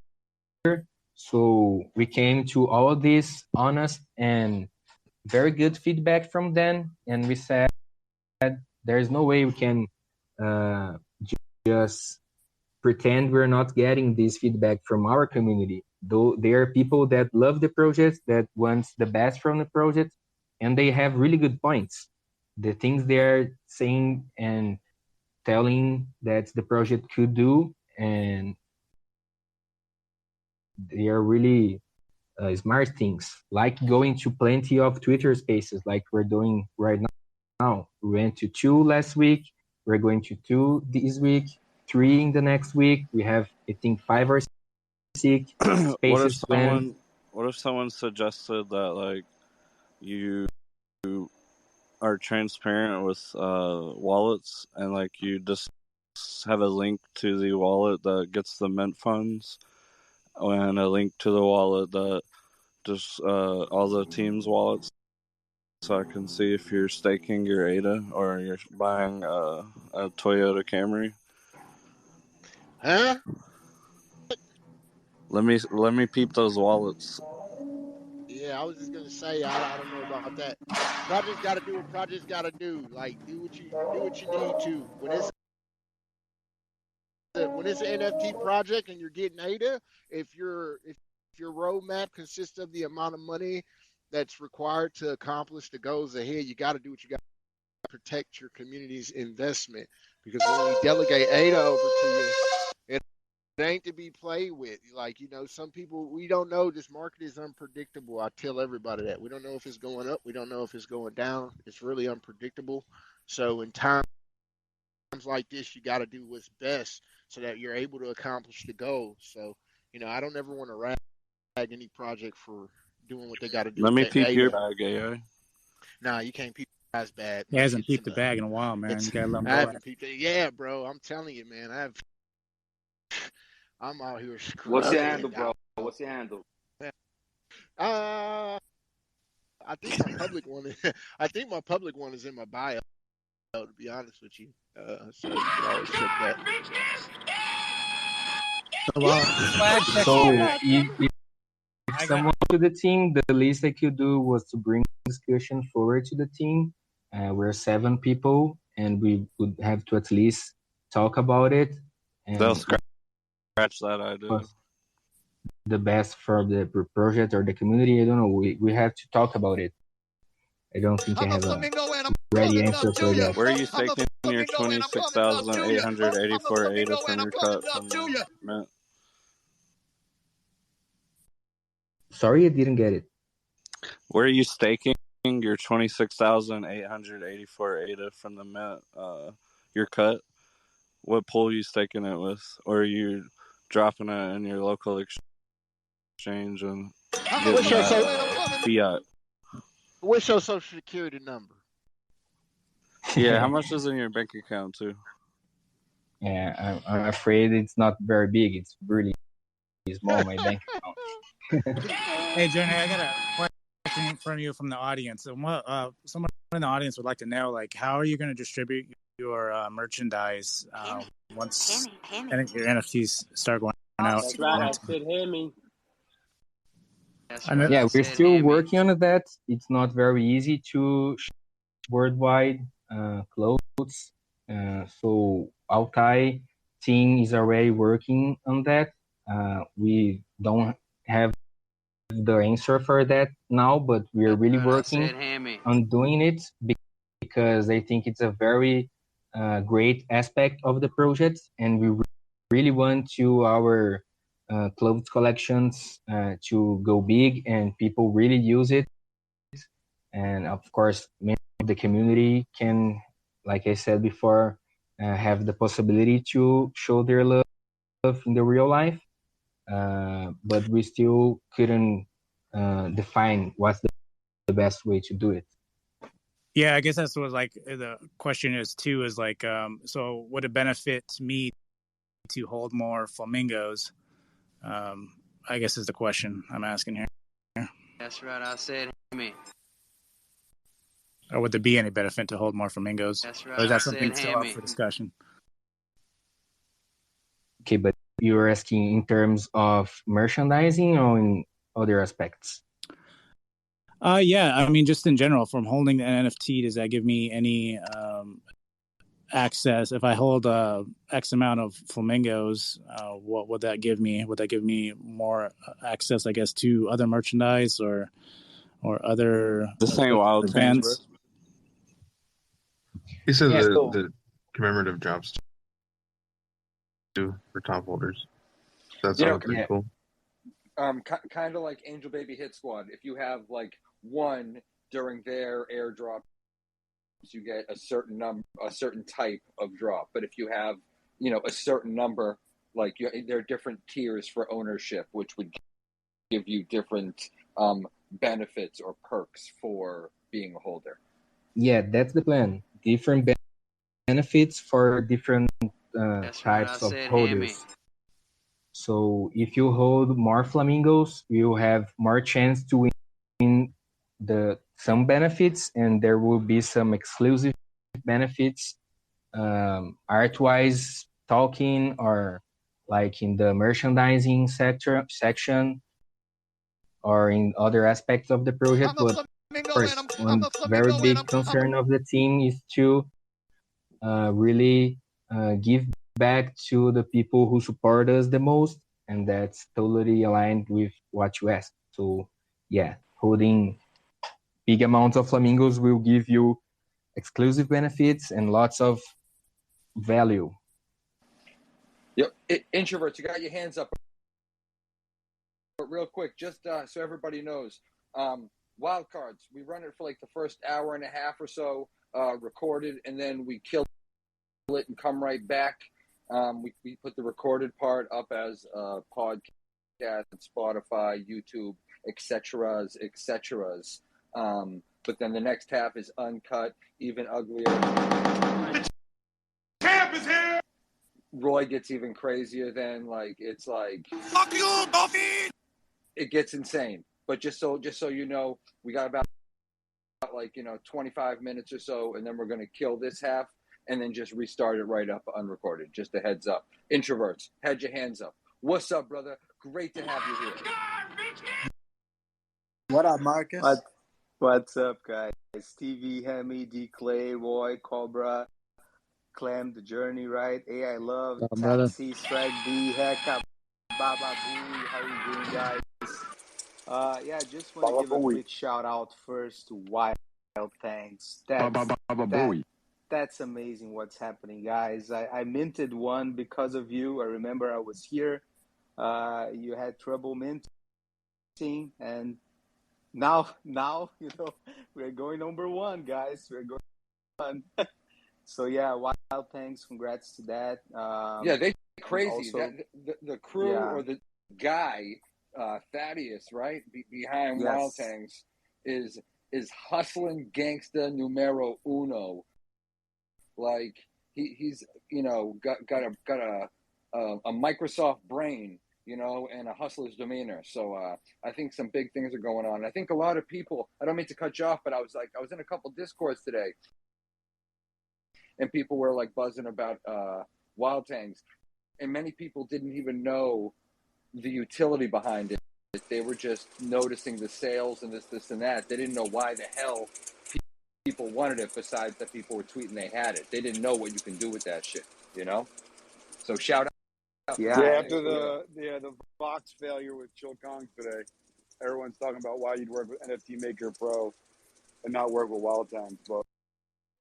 So we came to all of this honest and very good feedback from them, and we said there's no way we can just pretend we're not getting this feedback from our community. Though there are people that love the project, that wants the best from the project, and they have really good points. The things they're saying and telling that the project could do, and they are really smart things, like going to plenty of Twitter spaces like we're doing right now. We went to 2 last week. We're going to 2 this week, 3 in the next week. We have, I think, 5 or 6 spaces planned. What if someone suggested that like you are transparent with wallets, and like you just have a link to the wallet that gets the mint funds, and a link to the wallet that just all the team's wallets, so I can see if you're staking your ADA or you're buying a Toyota Camry? Huh? Let me peep those wallets. Yeah, I was just gonna say I don't know about that. Projects got to do what projects got to do. Like do what you need to. When it's an NFT project and you're getting ADA, if your roadmap consists of the amount of money that's required to accomplish the goals ahead, you got to do what you got to protect your community's investment. Because when we delegate ADA over to you, it ain't to be played with. Like, some people, we don't know. This market is unpredictable. I tell everybody that. We don't know if it's going up. We don't know if it's going down. It's really unpredictable. So in times like this, you got to do what's best so that you're able to accomplish the goal. So, I don't ever want to rag any project for doing what they got to do. Let me peep your ADA. bag, AI. Nah, you can't peep that's bad. He hasn't peeped the bag in a while, man. You gotta let him I go. haven't peeped it. Yeah, bro. I'm telling you, man. I'm out here screwing. What's your handle, bro? What's your handle? I think my public one. I think my public one is in my bio. To be honest with you, so you can always check that. So if someone to the team, the least I could do was to bring discussion forward to the team. We're 7 people, and we would have to at least talk about it. And They'll scratch that idea. The best for the project or the community, I don't know. We have to talk about it. I don't think I have a ready answer for that. Where are you staking your 26,884 ADA from your cut from the mint? Sorry, I didn't get it. Where are you staking your 26,884 ADA from the mint? Your cut? What pool are you staking it with? Or are you dropping it in your local exchange and getting fiat? What's your social security number? Yeah, how much is in your bank account too? Yeah, I'm afraid it's not very big. It's really small, my bank account. Hey, JRney, I got a question from you from the audience. Someone in the audience would like to know, like, how are you going to distribute your merchandise once your NFTs start going out? That's right, I said Hammy. Yeah, we're still working on that. It's not very easy to ship worldwide clothes. So Altai team is already working on that. We don't have the answer for that now, but we're really working on doing it because I think it's a very great aspect of the project, and we really want to our clothes collections to go big and people really use it. And of course, many of the community can, like I said before, have the possibility to show their love in the real life. But we still couldn't define what's the best way to do it. Yeah, I guess that's what the question is too, is like, so would it benefit me to hold more flamingos? I guess is the question I'm asking here. That's right, I said hammy. Or would there be any benefit to hold more flamingos? That's Or right, is I that said something still up hammy. for discussion? Okay, but you're asking in terms of merchandising or in other aspects? Yeah, I mean, just in general, from holding an NFT, does that give me any access? If I hold X amount of flamingos, what would that give me? Would that give me more access, I guess, to other merchandise or other The same wild tanks, bro. events? He said Yeah, so the commemorative jobs too for top holders. That's all pretty cool. Kind of like Angel Baby Hit Squad. If you have like one during their airdrop, you get a certain type of drop. But if you have, a certain number, like there are different tiers for ownership, which would give you different benefits or perks for being a holder. yeah, that's the plan. Different benefits for different That's right, I types of said holders. hammy. So if you hold more flamingos, you have more chance to win some benefits, and there will be some exclusive benefits, art-wise, talking, or like in the merchandising section, or in other aspects of the project. But of course, one very big concern of the team is to really give back to the people who support us the most, and that's totally aligned with what you asked. So yeah, holding big amounts of flamingos will give you exclusive benefits and lots of value. Yep. Introverts, you got your hands up. But real quick, just so everybody knows, wild cards, we run it for like the first hour and a half or so, recorded, and then we kill it and come right back. We put the recorded part up as a podcast, Spotify, YouTube, etc. But then the next half is uncut, even uglier. The champ is here. Roy gets even crazier then. It's like fuck you, Buffy. It gets insane. But just so you know, we got about 25 minutes or so, and then we're gonna kill this half and then just restart it right up unrecorded. Just a heads up. Introverts, had your hands up. What's up, brother? Great to have you here. What up, Marcus? What's up, guys? TV, Hemi, D Clay, Roy, Cobra, Clem, the Journey, right? AI Love, Taxi, Swag B, Hecka, Baba Booey. How you doing, guys? Yeah, just want to give a quick shout out first to Wild Thanks. That's amazing what's happening, guys. I minted one because of you. I remember I was here. You had trouble minting, and now we're going number one, guys. We're going one. So yeah, Wild Thanks. Congrats to that. Yeah, they crazy. Also, the crew or the guy, Thaddeus, right behind Wild Tanks, is hustling gangsta numero uno. Like he's got a Microsoft brain, and a hustler's demeanor. So I think some big things are going on. I think a lot of people. I don't mean to cut you off, but I was in a couple Discords today, and people were like buzzing about Wild Tanks, and many people didn't even know the utility behind it. They were just noticing the sales and this and that. They didn't know why the hell people wanted it, besides that people were tweeting they had it. They didn't know what you can do with that shit, So shout out. Yeah, after the Vox failure with Chill Kong today, everyone's talking about why you'd work with NFT Maker Pro and not work with Wild Times. But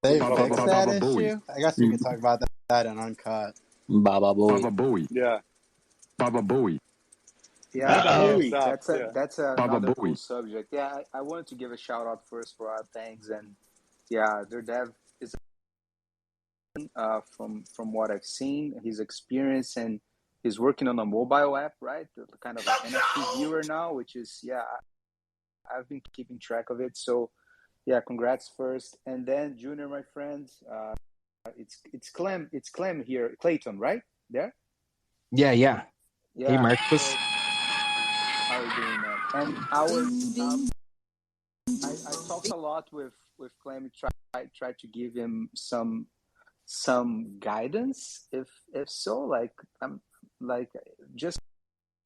They fixed that issue? I guess we could talk about that in Uncut. Baba Booey. Yeah. Baba Booey. Yeah, that's another cool subject. Yeah, I wanted to give a shout out first for our thanks, and yeah, their dev is from what I've seen, his experience, and he's working on a mobile app, right? The kind of an NFT viewer now, which is I've been keeping track of it. So yeah, congrats first, and then Junior, my friend, it's Clem here, Clayton, right there. Yeah. Hey, Yeah. Marcus. So how are you doing, man? And I was I talked a lot with Clem. Tried to give him some guidance, if so, like just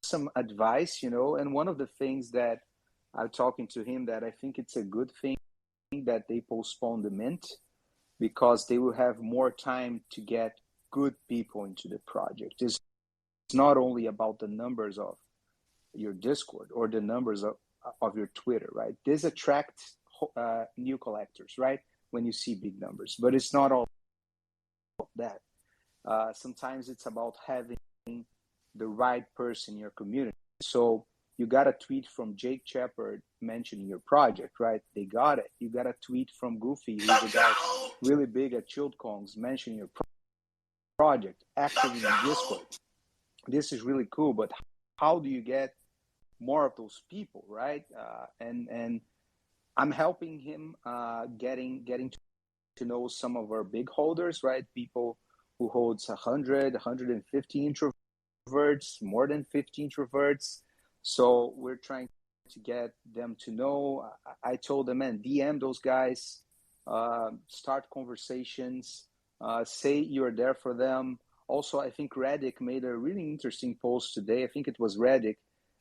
some advice, you know. And one of the things that I'm talking to him, that I think it's a good thing that they postpone the mint, because they will have more time to get good people into the project. It's not only about the numbers of your Discord or the numbers of your Twitter, right? This attracts new collectors, right? When you see big numbers, but it's not all that. Sometimes it's about having the right person in your community. So you got a tweet from Jake Shepard mentioning your project, right? They got it. You got a tweet from Goofy, who's a guy really big at Chilled Kongs, mentioning your project, active in Discord. This is really cool, but how do you get more of those people, right? And I'm helping him getting to know some of our big holders, right? People who holds 100, 150 introverts, more than 50 introverts. So we're trying to get them to know. I told them, man, DM those guys, start conversations, say you're there for them. Also, I think Redick made a really interesting post today. I think it was Redick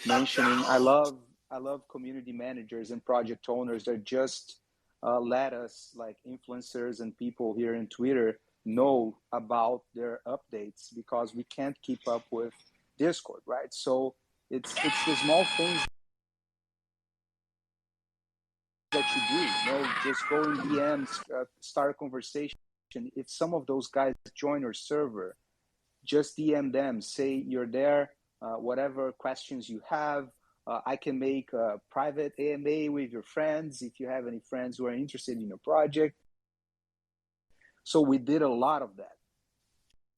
mentioning, I love community managers and project owners that just let us, like influencers and people here in Twitter, know about their updates, because we can't keep up with Discord, right? So it's the small things that you do, you know, just go in DMs, start a conversation. If some of those guys join your server, just DM them, say you're there, whatever questions you have. I can make a private AMA with your friends if you have any friends who are interested in your project. So we did a lot of that.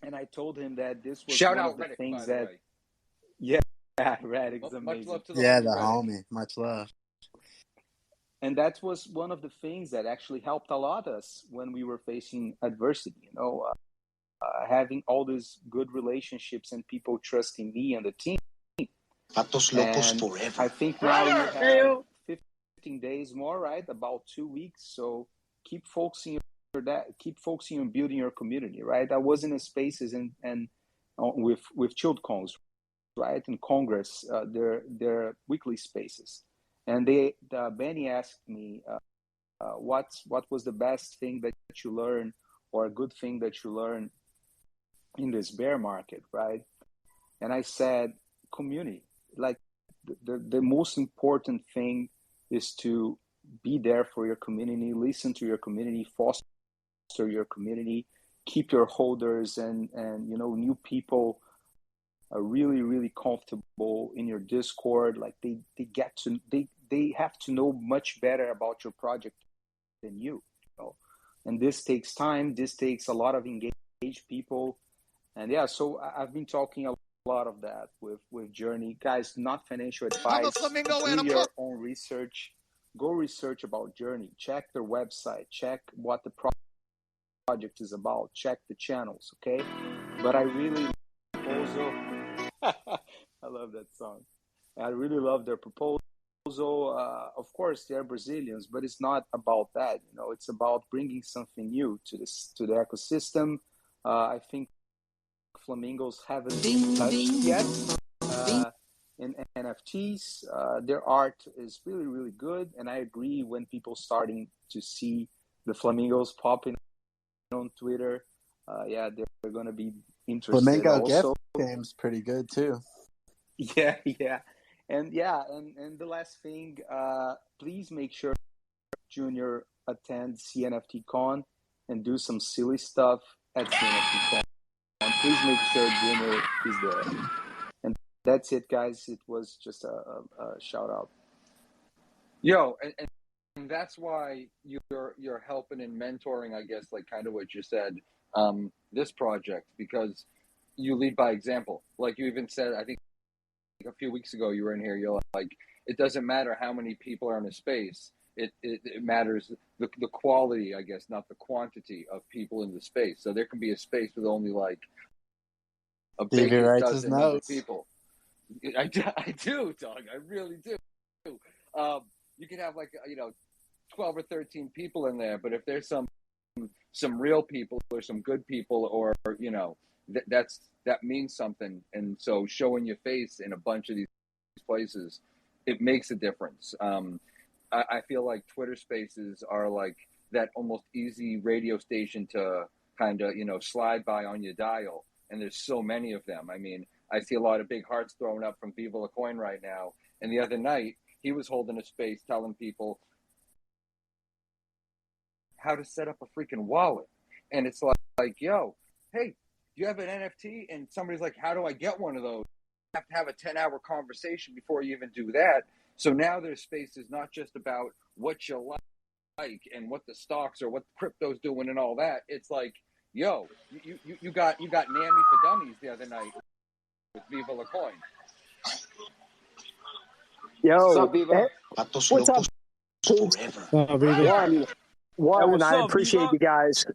And I told him that this was Shout one out of the Reddick, things by the that, way. yeah, Radix amazing. Much love to the Yeah, homie the Reddick. homie. Much love. And that was one of the things that actually helped a lot us when we were facing adversity, you know, having all these good relationships and people trusting me and the team. And forever. I think now you have 15 days more, right? About 2 weeks. So keep focusing on that. Keep focusing on building your community, right? I was in a spaces and with Chilled Kongs, right? In Congress, their weekly spaces, and Benny asked me, what was the best thing that you learned, or a good thing that you learned in this bear market, right? And I said, community. Like the most important thing is to be there for your community, listen to your community, foster your community, keep your holders and you know, new people are really, really comfortable in your Discord. Like they have to know much better about your project than you know. And this takes time. This takes a lot of engaged people. And yeah, so I've been talking a lot of that with JRney. Guys, not financial advice. Do your own research. Go research about JRney. Check their website. Check what the project is about. Check the channels, okay? But I really proposal. I love that song. I really love their proposal. Of course, they're Brazilians, but it's not about that. You know, it's about bringing something new to the ecosystem. I think flamingos haven't been touched yet in NFTs. Their art is really, really good, and I agree when people starting to see the flamingos popping on Twitter. Yeah, they're going to be interested Flamingo also. gift game's pretty good too. Yeah. And the last thing, please make sure Junior attends CNFT Con and do some silly stuff at CNFT Con. And please make sure Junior is there. And that's it, guys. It was just a shout out. Yo, and that's why you're helping and mentoring, I guess, like kind of what you said, this project, because you lead by example. Like you even said, I think a few weeks ago you were in here, you're like, it doesn't matter how many people are in a space. It matters the quality, I guess, not the quantity of people in the space. So there can be a space with only like a Stevie baker's writes his dozen number of notes. people. I do, dog. I really do. You can have 12 or 13 people in there, but if there's some real people or some good people, or that means something. And so showing your face in a bunch of these places, it makes a difference. I feel like Twitter Spaces are like that almost easy radio station to kind of slide by on your dial, and there's so many of them. I mean, I see a lot of big hearts thrown up from Viva La Coin right now, and the other night he was holding a space telling people how to set up a freaking wallet. And it's like, yo, hey, you have an NFT? And somebody's like, how do I get one of those? You have to have a 10-hour conversation before you even do that. So now their space is not just about what you like and what the stocks or what crypto's doing and all that. It's like, yo, you got Nanny for Dummies the other night with Viva La Coin. Yo, what's up, Viva? What's up, One, I appreciate you guys.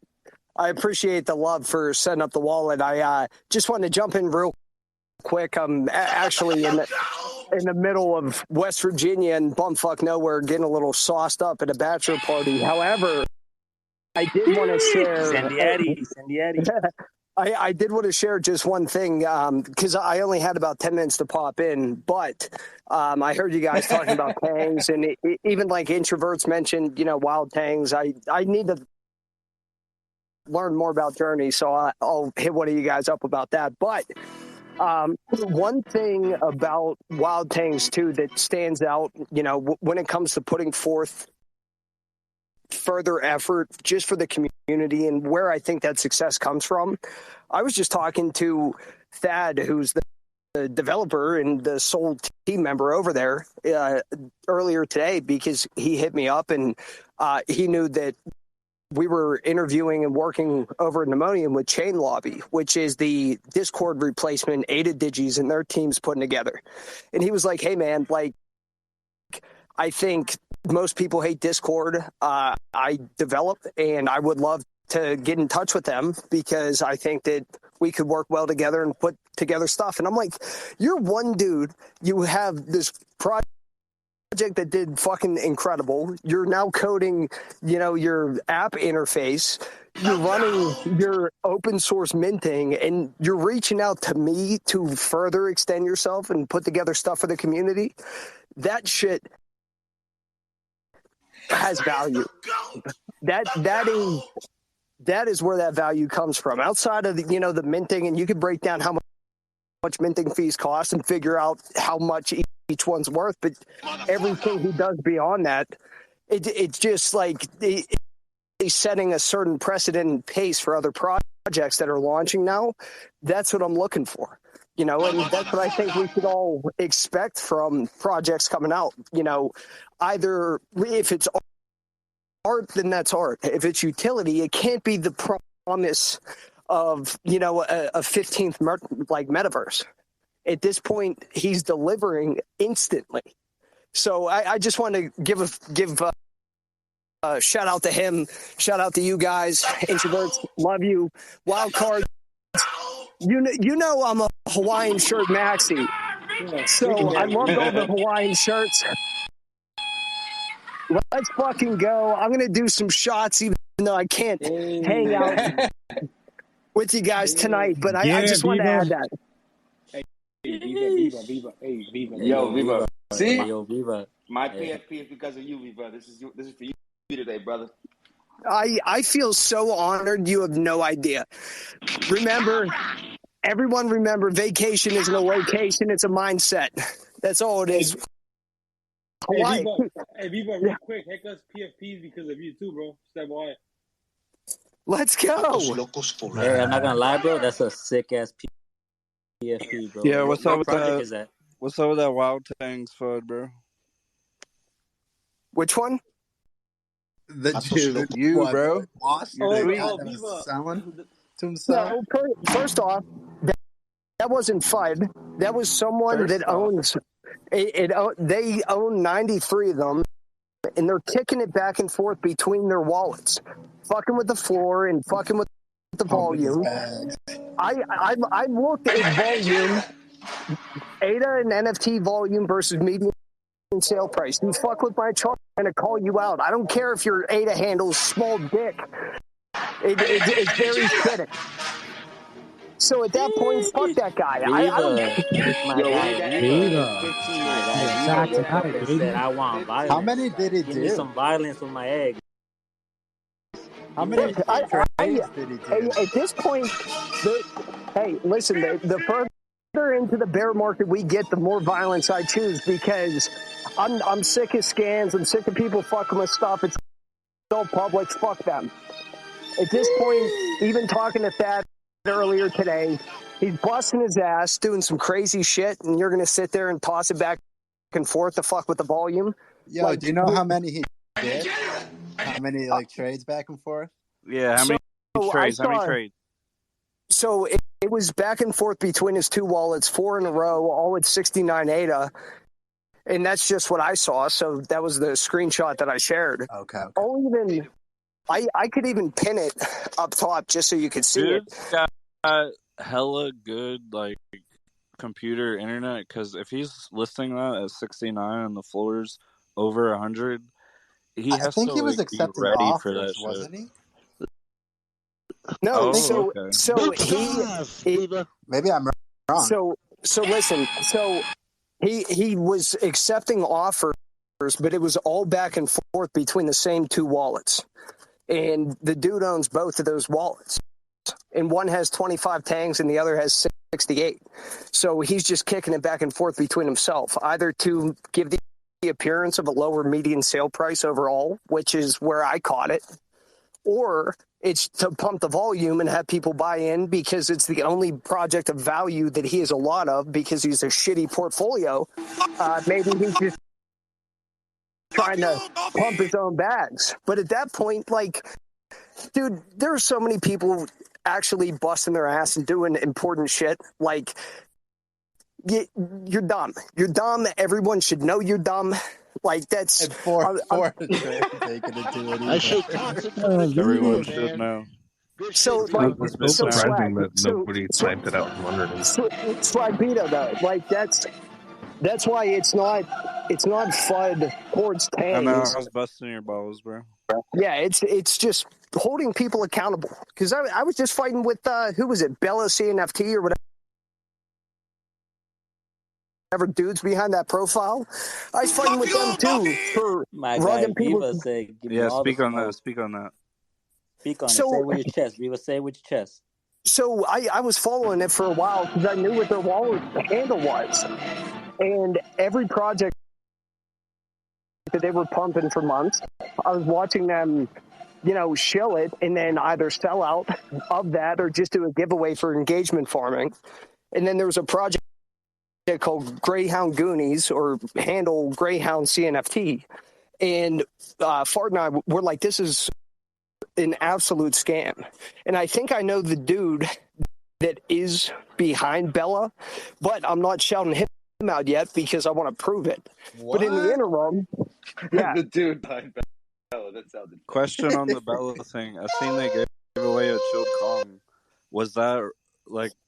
I appreciate the love for setting up the wallet. I just wanted to jump in real quick. I'm actually in the middle of West Virginia and bumfuck nowhere, getting a little sauced up at a bachelor party. However, I did want to share. Sandiati. I did want to share just one thing because I only had about 10 minutes to pop in, but I heard you guys talking about tangs, and even like introverts mentioned, wild tangs. I need to learn more about JRney, so I'll hit one of you guys up about that. But one thing about wild tangs too that stands out, when it comes to putting forth further effort just for the community and where I think that success comes from. I was just talking to Thad, who's the developer and the sole team member over there earlier today, because he hit me up and he knew that we were interviewing and working over at Pneumonium with Chain Lobby, which is the Discord replacement Ada Digis and their team's putting together. And he was like, hey man, I think most people hate Discord. I develop, and I would love to get in touch with them because I think that we could work well together and put together stuff. And I'm like, you're one dude. You have this project that did fucking incredible. You're now coding, your app interface. You're running your open source minting, and you're reaching out to me to further extend yourself and put together stuff for the community. That shit has value. That is where that value comes from. Outside of the minting, and you can break down how much minting fees cost and figure out how much each one's worth. But everything he does beyond that, it's just like he's setting a certain precedent and pace for other projects that are launching now. That's what I'm looking for. And that's what I think we should all expect from projects coming out. Either if it's art, then that's art. If it's utility, it can't be the promise of, a 15th metaverse. At this point, he's delivering instantly. So I just want to give a shout out to him. Shout out to you guys. Introverts, love you. Wild card. You know I'm a Hawaiian shirt maxi. So I love all the Hawaiian shirts. Let's fucking go. I'm going to do some shots even though I can't hang out with you guys tonight. But I just want to add that. Viva. Hey, Viva. Yo, Viva. See? Yo, Viva. My PFP is because of you, Viva. This is for you today, brother. I feel so honored. You have no idea. Everyone remember, vacation isn't a location. It's a mindset. That's all it is. Hey, Viva, real quick. Heck us PFPs because of you too, bro. Step wide. Let's go. Hey, I'm not gonna lie, bro. That's a sick ass PFP, bro. Yeah, what's up with project is that? What's up with that Wild Tangs FUD, bro? Which one? You, bro. Viva. Selling to himself. No, first off, that wasn't FUD. That was someone that owns. They own 93 of them, and they're kicking it back and forth between their wallets, fucking with the floor and fucking with the volume. I looked at volume, ADA and NFT volume versus median sale price. You fuck with my chart, I'm going to call you out. I don't care if your ADA handles small dick. It's very shitty. So at that point, fuck that guy. I don't. My guy, Viva. 15 My minutes. guy, Yeah, Viva back woke up tonight, and baby. said, I want violence. How many did he Give me do? some violence with my egg. How many trades did he do? At this point, hey, listen, the further into the bear market we get, the more violence I choose, because I'm sick of scams. I'm sick of people fucking with stuff. It's all public. Fuck them. At this point, even talking to Thad earlier today, he's busting his ass, doing some crazy shit, and you're going to sit there and toss it back and forth to fuck with the volume? Yo, do you know how many he did? How many trades back and forth? Yeah, how many trades? How many trades? So it was back and forth between his two wallets, 4 in a row, all at 69 ADA. And that's just what I saw. So that was the screenshot that I shared. Okay. I could even pin it up top just so you could see it. Got hella good computer internet, because if he's listing that at 69 and the floor's over 100, he has to he was be accepting ready offers, for that wasn't shit. he? No, okay. so maybe I'm wrong. So listen, so he was accepting offers, but it was all back and forth between the same two wallets. And the dude owns both of those wallets. And one has 25 tangs and the other has 68. So he's just kicking it back and forth between himself, either to give the appearance of a lower median sale price overall, which is where I caught it, or it's to pump the volume and have people buy in because it's the only project of value that he has a lot of because he's a shitty portfolio. Maybe he's just trying to pump his own bags. But at that point, dude, there are so many people actually busting their ass and doing important shit. You're dumb. You're dumb. Everyone should know you're dumb. That's for the trade taking it to it. That shit toxic for the Everyone community, should man. know. So It's so surprising that nobody typed it out from under him. Swag Beta though, that's why it's not FUD towards I know, tangs. I was busting your balls, bro. Yeah, it's just holding people accountable. Because I was just fighting with who was it, Bella CNFT or whatever dudes behind that profile. I was fighting with them too for My guy, rugging people. Viva said, give me Yeah, all speak the on smoke. that. Speak on that. Speak on it. So- Say it with your chest. Viva, say it with your chest. So I was following it for a while because I knew what their wallet handle was. And every project that they were pumping for months, I was watching them, shill it and then either sell out of that or just do a giveaway for engagement farming. And then there was a project called Greyhound Goonies or handle Greyhound CNFT. And Fart and I were like, this is an absolute scam. And I think I know the dude that is behind Bella, but I'm not shouting him out yet because I want to prove it. But in the interim, yeah. The dude behind Bella, that sounded. Question on the Bella thing. I seen they gave away a chilled Kong. Was that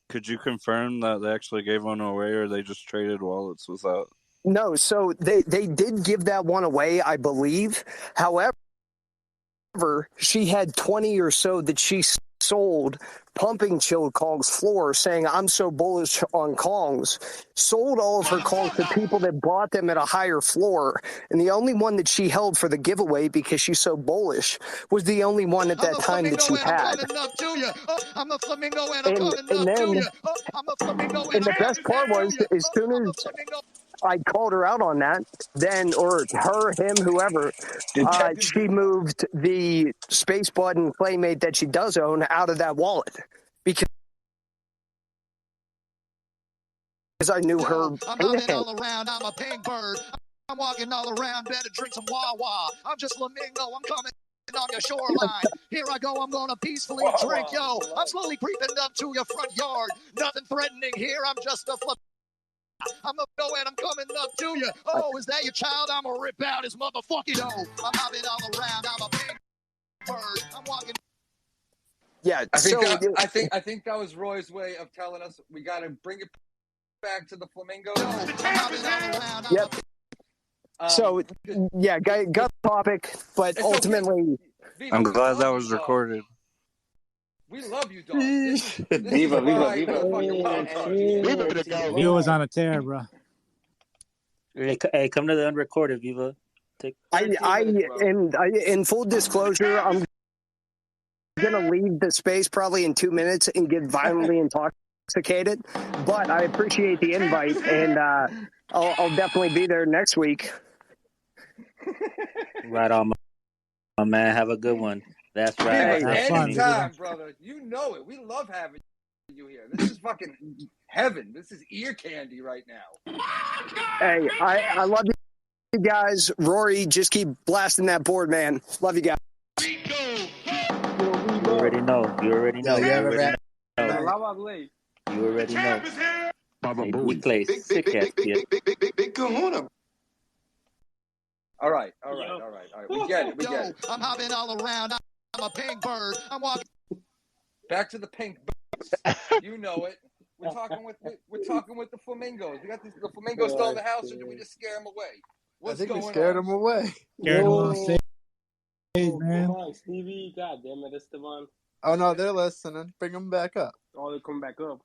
could you confirm that they actually gave one away, or they just traded wallets without? No, so they did give that one away, I believe. However, she had 20 or so that she sold pumping chilled Kong's floor, saying, I'm so bullish on Kongs, sold all of her Kongs to people that bought them at a higher floor. And the only one that she held for the giveaway because she's so bullish was the only one at that time that she had. I'm a flamingo and And the best part was, as soon as I called her out on that, then, or her, him, whoever, she moved the Space Button Playmate that she does own out of that wallet because I knew her. I'm hopping all around, I'm a pink bird. I'm walking all around, better drink some Wawa. I'm just flamingo, I'm coming on your shoreline. Here I go, I'm gonna peacefully drink, yo. I'm slowly creeping up to your front yard. Nothing threatening here, I'm just a I'm a go and I'm coming up to you. Oh, is that your child? I'm gonna rip out his motherfucking I'm hopping all around. I'm a pink bird. I'm walking. Yeah. I think So I think that was Roy's way of telling us we got to bring it back to the flamingos. Yep. So yeah, gut topic, but ultimately, Viva, I'm we glad love that you, was dog. recorded. We love you, dog. This is Viva, Viva, why Viva. we fucking wild cards. Viva to go. Viva was on a tear, bro. Hey, come to the unrecorded, Viva. in full disclosure, I'm gonna leave the space probably in 2 minutes and get violently intoxicated. But I appreciate the invite, and I'll definitely be there next week. Right on, my man. Have a good one. That's right. Viva, That's anytime, brother. You know it. We love having you here. This is fucking heaven. This is ear candy right now. Hey, I love you guys. Rory, just keep blasting that board, man. Love you guys. You already know. You already know. You already know. You already know. Hey, D-Clay, sick ass kid. Big kahuna. All right. We get it. I'm hopping all around. I'm a pink bird. I'm walking. Back to the pink birds. You know it. We're talking with the flamingos. We got the flamingos still in the house, or did we just scare them away? What's I think going we scared on? them away. Scared him off stage, man. Come on, Stevie. God damn it, Esteban. Oh no, they're listening. Bring them back up. Oh, they come back up.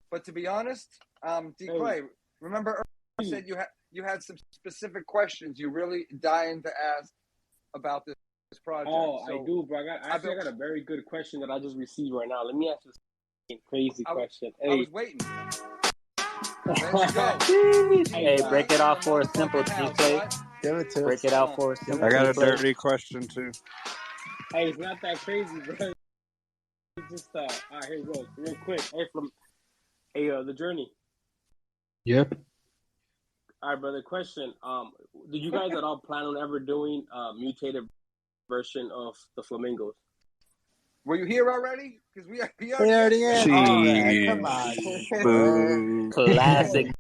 But to be honest, D. Clay, remember you said you had some specific questions you really dying to ask about this project. Oh, so I do, bro. I got a very good question that I just received right now. Let me ask this crazy question. I was waiting. Let's go. Hey, break it off for a simple, D-Clay. Give it to Break it out for a simple. I got a dirty question too. Hey, it's not that crazy, bro. It's just all right, here we go. Real quick. Hey, the JRney. Yep. All right, brother. Question. Did you guys at all plan on ever doing a mutated version of the flamingos? Were you here already? Because we already answered. Come on. Classic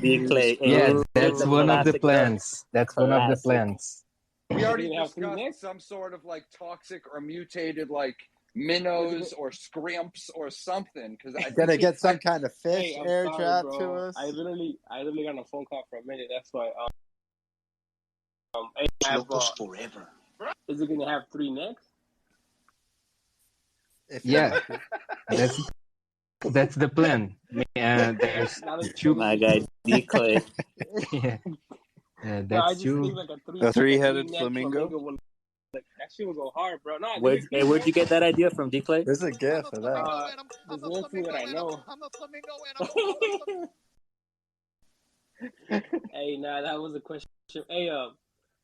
D-Clay. Yeah, that's one of the plans. That's one of the plans. We already discussed some sort of like toxic or mutated like minnows or scrimps or something. Because I gotta get some kind of fish Hey, I'm airdrop sorry, to bro. us. I literally got on a phone call for a minute. That's why. Forever. Is it gonna have 3 necks? Yeah, that's the plan. There's two. My guy D-Clay. Yeah, I that's just two. think like A three-headed three-neck flamingo? will, like, that shit will go hard, bro. No, Where'd you get that idea from, D-Clay? There's a gift for that. There's one thing that I know. I'm a flamingo and I'm Hey, nah, that was a question. Hey,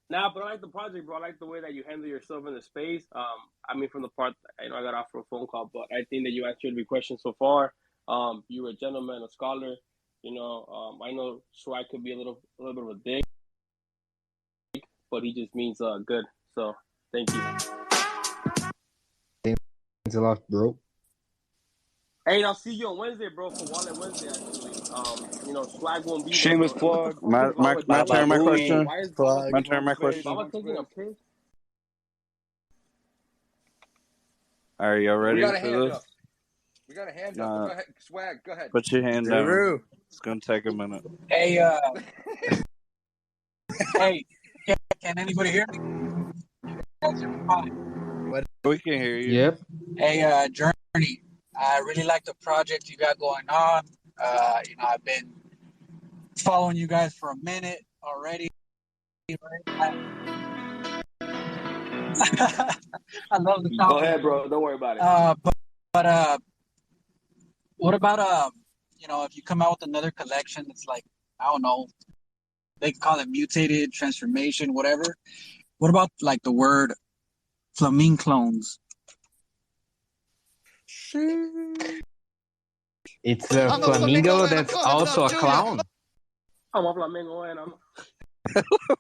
but I like the project, bro. I like the way that you handle yourself in the space. I mean, from the part, I got off for a phone call, but I think that you answered every question so far. You were a gentleman, a scholar. You know, I know Swag could be a little bit of a dick, but he just means good. So, thank you. Thanks a lot, bro. Hey, I'll see you on Wednesday, bro, for Wallet Wednesday, actually. You know, Swag won't be there. Shameless plug. My turn, my question. My turn, my question. Baba taking a piss? Are y'all We ready got a for hand this? up. We got a hand up. Go ahead, Swag. Go ahead. Put your hand down. It's gonna take a minute. Hey, hey, can anybody hear me? We can hear you. Yep. Hey, JRney, I really like the project you got going on. You know, I've been following you guys for a minute already. I love the topic. Go ahead, bro. Don't worry about it. But what about you know, if you come out with another collection that's like, I don't know, they call it mutated, transformation, whatever. What about like the word flamingo clones? It's a flamingo that's also a clown. I'm a flamingo and I'm.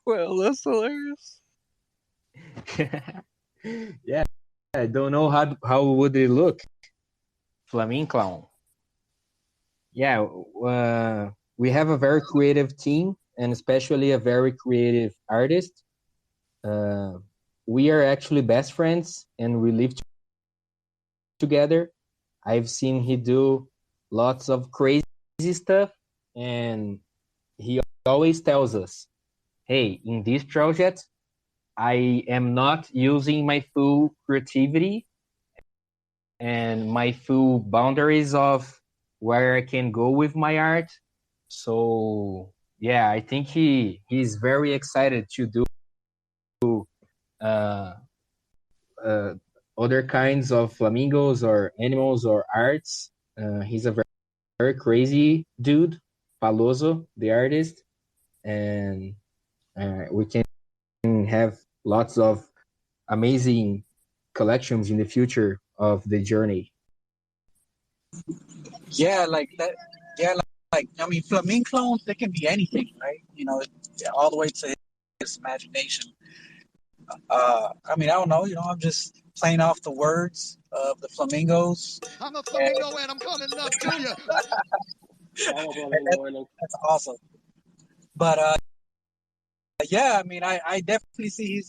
Well, that's hilarious. Yeah, I don't know how would it look. Flamingo clown. Yeah, we have a very creative team and especially a very creative artist. We are actually best friends and we live together. I've seen he do lots of crazy stuff, and he always tells us, hey, in this project, I am not using my full creativity and my full boundaries of where I can go with my art. So yeah, I think he's very excited to do uh, other kinds of flamingos or animals or arts. He's a very, very crazy dude, Paloso, the artist, and we can have lots of amazing collections in the future of the JRney. Yeah, like that. Yeah, like I mean, flamingo clones, they can be anything, right? All the way to his imagination. I mean, I don't know. I'm just playing off the words of the flamingos. I'm a flamingo and I'm coming up to you. That's awesome. But yeah, I mean, I definitely see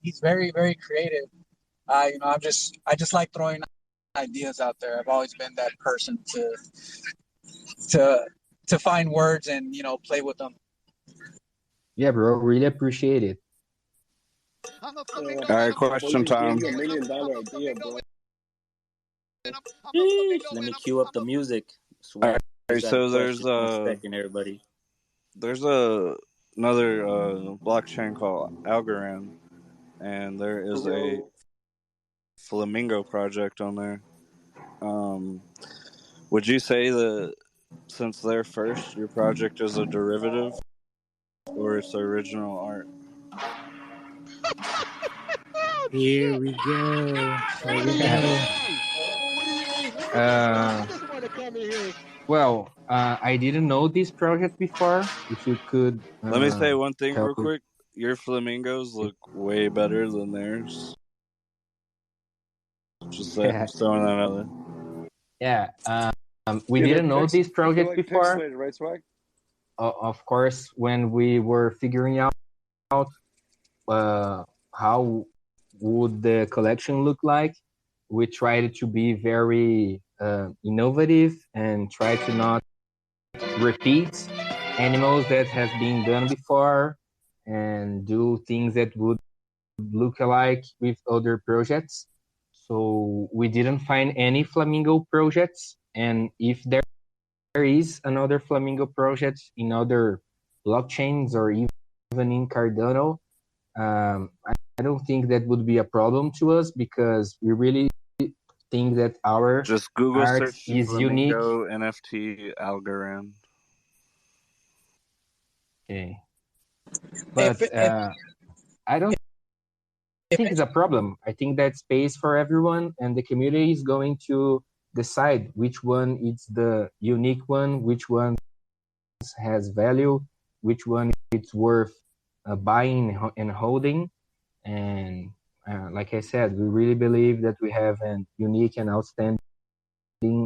he's very, very creative. I just like throwing ideas out there. I've always been that person to find words and play with them. Yeah, bro, really appreciate it. All right, question time. $1 million idea, bro. Let me cue up the music. All right, so there's everybody. There's another blockchain called Algorand, and there is a flamingo project on there. Would you say that since they're first, your project is a derivative, or it's original art? Here we go. Here we go. Well, I didn't know this project before. If you could, Let me say one thing help real quick. Your flamingos look way better than theirs. Just throwing that out there. Yeah, we didn't know this project before. Pixelated, right, Swag? Of course, when we were figuring out how would the collection look like, we tried to be very innovative and try to not repeat animals that have been done before and do things that would look alike with other projects. So we didn't find any flamingo projects, and if there is another flamingo project in other blockchains or even in Cardano, I don't think that would be a problem to us because we really think that our just Google art search is flamingo unique. NFT Algorand. Okay, but I don't think it's a problem. I think that space for everyone, and the community is going to decide which one is the unique one, which one has value, which one it's worth buying and holding. And like I said, we really believe that we have an unique and outstanding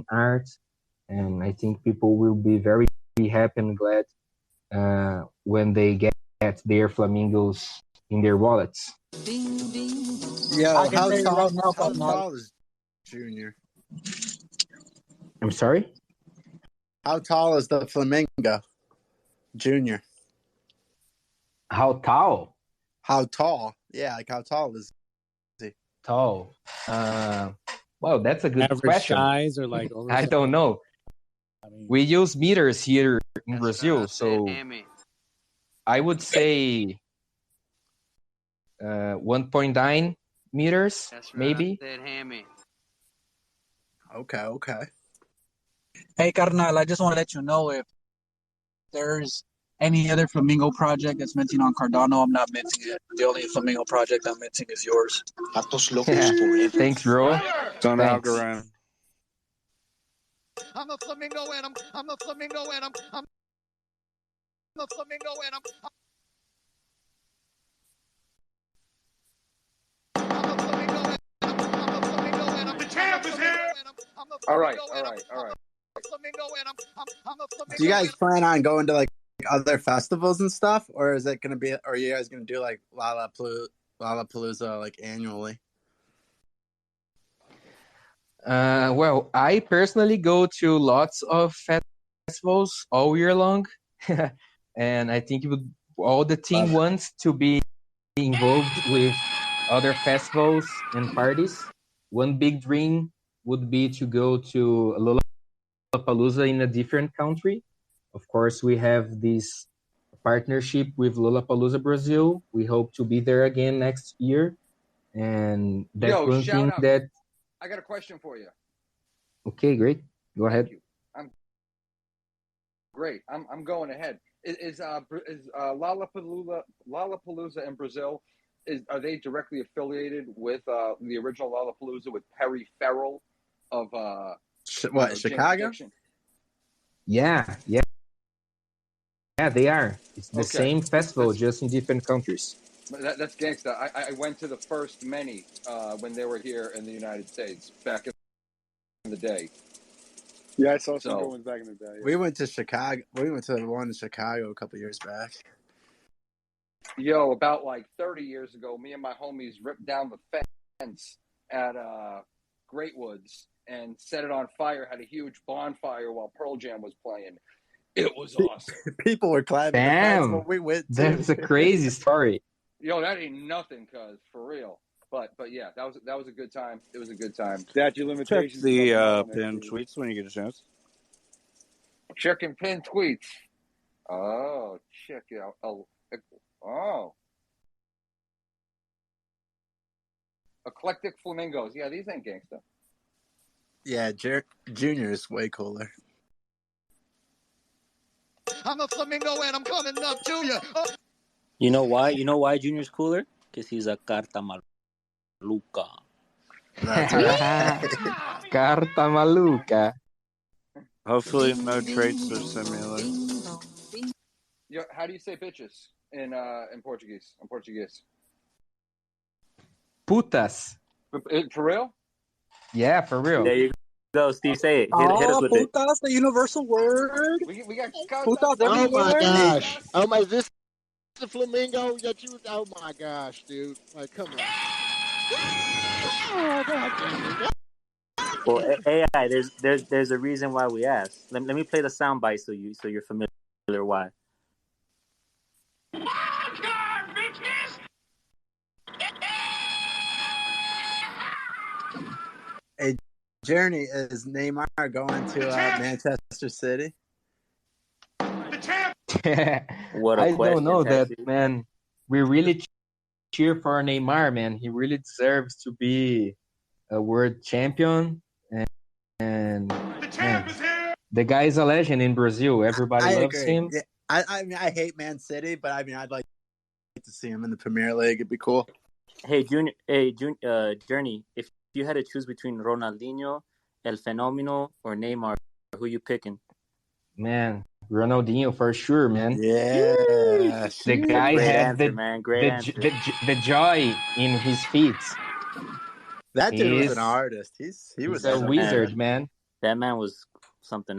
art, and I think people will be very happy and glad when they get their flamingos in their wallets. Yo, how tall is Junior? I'm sorry? How tall is the flamingo, Junior? How tall? How tall? Yeah, like how tall is he? Tall. Well, that's a good Average question. size or like I don't know. We use meters here in Brazil, so I would say 1.9 meters, maybe. Okay. Hey, Carnal, I just want to let you know if there's any other flamingo project that's minting on Cardano, I'm not minting it. The only flamingo project I'm minting is yours. Yeah. Thanks, bro. It's on Algorand. I'm a flamingo and I'm a flamingo and I'm a flamingo and The champ is here. All right. Do you guys plan on going to like other festivals and stuff, or is it gonna be? Or are you guys gonna do like Lollapalooza like annually? Well, I personally go to lots of festivals all year long, and I think all the team wants to be involved with other festivals and parties. One big dream would be to go to Lollapalooza in a different country. Of course, we have this partnership with Lollapalooza Brazil. We hope to be there again next year, and that's Yo, one shout thing out. that. I got a question for you. Okay, great. Go ahead. Thank you. I'm great. I'm going ahead. Is Lollapalooza in Brazil? Are they directly affiliated with the original Lollapalooza with Perry Farrell of What, Chicago? Yeah, they are. It's the Okay, same festival, just in different countries. that's gangsta. I went to the first many when they were here in the United States back in the day. Yeah, I saw some good ones back in the day. Yeah. We went to Chicago. We went to the one in Chicago a couple years back. Yo, about like 30 years ago, me and my homies ripped down the fence at Great Woods and set it on fire. Had a huge bonfire while Pearl Jam was playing. It was awesome. People were climbing the fence when we went too. That's a crazy story. Yo, that ain't nothing, cuz for real. But yeah, that was a good time. It was a good time. Statute Check limitations. the pinned tweets when you get a chance. Checking pinned tweets. Oh, check it out. Oh. Eclectic Flamingos. Yeah, these ain't gangsta. Yeah, Junior is way cooler. I'm a flamingo and I'm coming up to you. Oh. You know why? You know why Junior's cooler? Because he's a carta maluca. That's right. Carta maluca. Hopefully, no traits are similar. Yo, how do you say bitches in Portuguese? In Portuguese. Putas. For real? Yeah, for real. There you go, Steve. Say it. Hit us with it. Putas, the universal word. We got Putas Oh my everywhere. gosh! Oh my! Is this the flamingo that you? Oh my gosh, dude! Like, come on! Oh God damn it! Well, AI, there's a reason why we asked. Let me play the soundbite so you're familiar why. Hey, JRney, is Neymar going to Manchester City? What a I question, don't know Taxi. that, man. We really cheer for Neymar, man. He really deserves to be a world champion. And man, the guy is a legend in Brazil. Everybody I loves agree. him. Yeah, I mean, I hate Man City, but I mean, I'd like to see him in the Premier League. It'd be cool. Hey, JRney, if you had to choose between Ronaldinho, El Fenomeno, or Neymar, who you picking? Man, Ronaldinho for sure, man. Yeah. The guy Great had answer, man. Great answer. the joy in his feet. That dude was an artist. He was a wizard, man. That man was something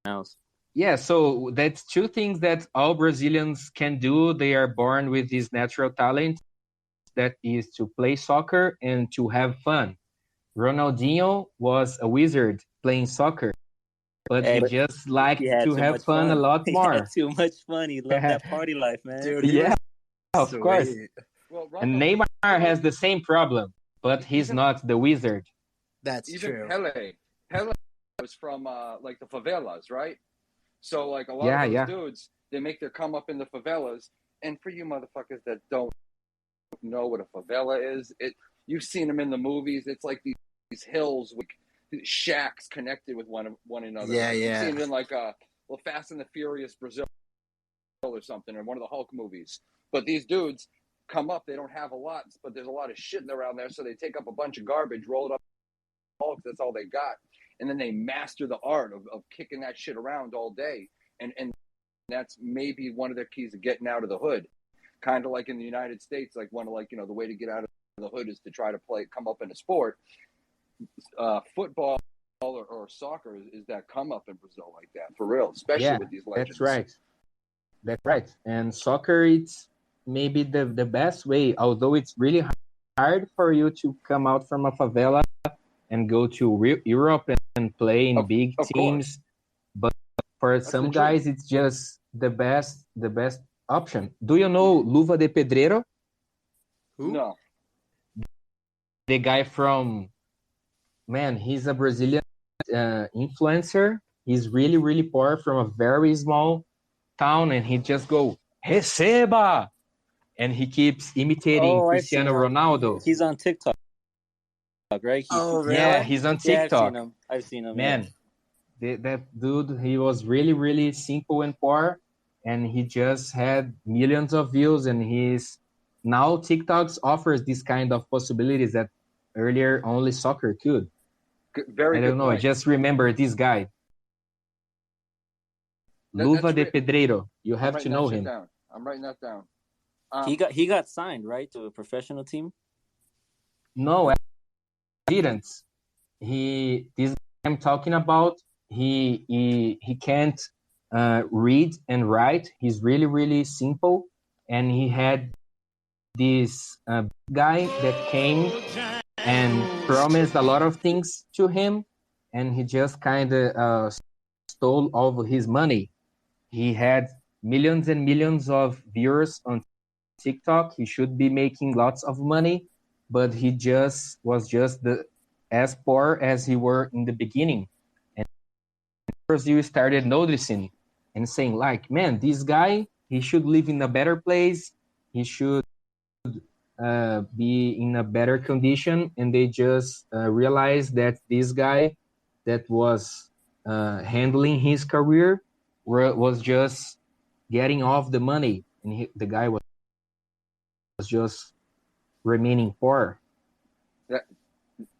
else. Yeah, so that's two things that all Brazilians can do. They are born with this natural talent that is to play soccer and to have fun. Ronaldinho was a wizard playing soccer, but he just liked to have fun a lot more. He had too much fun. He loved that party life, man. Dude, yeah, of sweet. course. And Neymar has the same problem, but he's not the wizard. That's even true. Pele was from like the favelas, right? So like a lot of those dudes, they make their come up in the favelas. And for you motherfuckers that don't know what a favela is, you've seen them in the movies. It's like these hills with shacks connected with one another. Yeah, like, yeah. You've seen it in like Fast and the Furious Brazil or something, or one of the Hulk movies. But these dudes come up, they don't have a lot, but there's a lot of shit around there, so they take up a bunch of garbage, roll it up, that's all they got. And then they master the art of kicking that shit around all day. And that's maybe one of their keys to getting out of the hood. Kind of like in the United States, like the way to get out of the hood is to try to come up in a sport. Football or soccer is that come up in Brazil like that, for real, especially with these legends. That's right. And soccer, it's maybe the best way, although it's really hard for you to come out from a favela and go to Europe and play in big teams. But for some guys, it's just the best option. Do you know Luva de Pedreiro? Who? No. The guy from, he's a Brazilian influencer. He's really, really poor from a very small town, and he just go, Receba! And he keeps imitating Cristiano Ronaldo. He's on TikTok, right? Really? Yeah, he's on TikTok. Yeah, I've seen him. Man, that dude, he was really, really simple and poor, and he just had millions of views, and now TikTok offers this kind of possibilities that earlier only soccer could. Very I good don't know. point. Just remember this guy. Luva de Pedreiro. You have to know him. I'm writing that down. He got signed, right, to a professional team? No, I didn't. This I'm talking about, he can't read and write. He's really, really simple, and he had this guy that came and promised a lot of things to him, and he just kind of stole all of his money. He had millions and millions of viewers on TikTok. He should be making lots of money, but he was just as poor as he were in the beginning. And you started noticing and saying, like, man, this guy, he should live in a better place. He should be in a better condition. And they just realized that this guy that was handling his career was just getting off the money, and the guy was just remaining poor.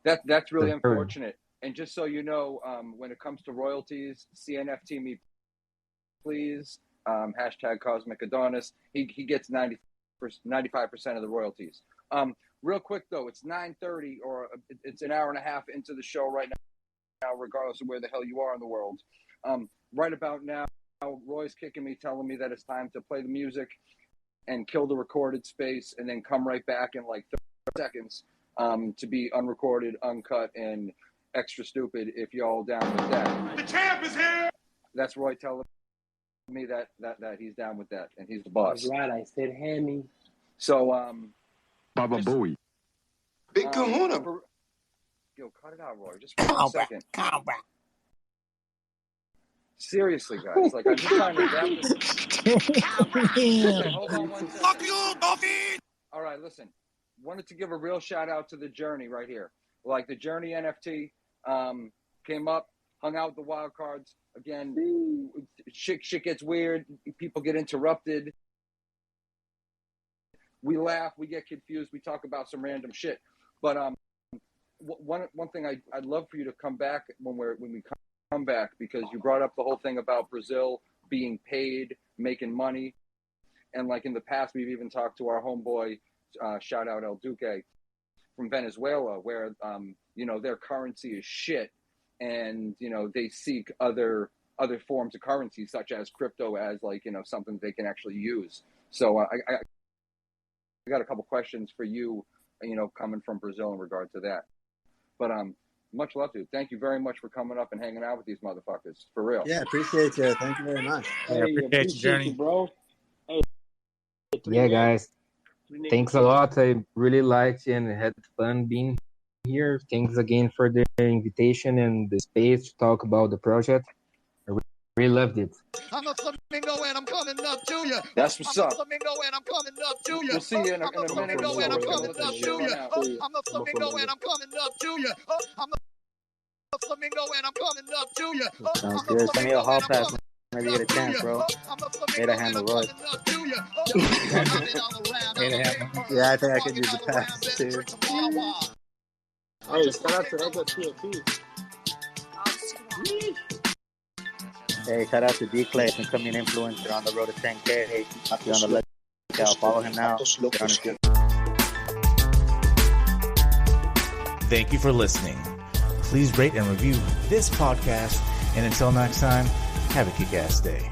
That's really unfortunate. And just so you know, when it comes to royalties, CNFT me, please. Hashtag Cosmic Adonis. He gets 95% of the royalties. Real quick though, it's 9:30, or it's an hour and a half into the show right now, regardless of where the hell you are in the world. Right about now, Roy's kicking me, telling me that it's time to play the music and kill the recorded space, and then come right back in like 30 seconds to be unrecorded, uncut, and extra stupid. If y'all down with that, the champ is here. That's Roy telling me that he's down with that, and he's the boss. That's right. I said hammy. So Baba Booey. Big Kahuna. Yo, cut it out, Roy. Just for a second. Seriously, guys. Like, I'm just trying to wrap this. Listen, hold on one second. Fuck you, Dolphin! All right, listen. Wanted to give a real shout out to the JRney right here. Like, the JRney NFT came up, hung out with the wild cards. Again, shit gets weird. People get interrupted. We laugh. We get confused. We talk about some random shit. But one thing I'd love for you to come back when we come back, because you brought up the whole thing about Brazil being paid, making money. And like in the past, we've even talked to our homeboy, shout out El Duque, from Venezuela, where, their currency is shit. And, they seek other forms of currency, such as crypto, as like, something they can actually use. So I got a couple questions for you, coming from Brazil in regard to that. But much love to you. Thank you very much for coming up and hanging out with these motherfuckers. For real. Yeah, appreciate you. Thank you very much. Hey, appreciate you, bro. Hey, yeah, guys. Thanks a lot. I really liked and had fun being here. Thanks again for the invitation and the space to talk about the project. I really loved it. I'm a flamingo and I'm coming up to you. That's what's up. I'm a flamingo and I'm coming up to you. We'll see you in a minute. Flamingo and I'm coming up to you. I'm a flamingo and I'm coming up to you. I'm a flamingo and I'm coming up to you. Sounds good. Send me a hall pass whenever you get a chance, bro. Made a hand of Roy. Yeah, I think I could use the pass too. Hey, shout out to Echo TFP. Hey, shout out to D-Clay, incoming influencer on the road to 10K. You're on the lookout. Follow him now. Thank you for listening. Please rate and review this podcast. And until next time, have a kick-ass day.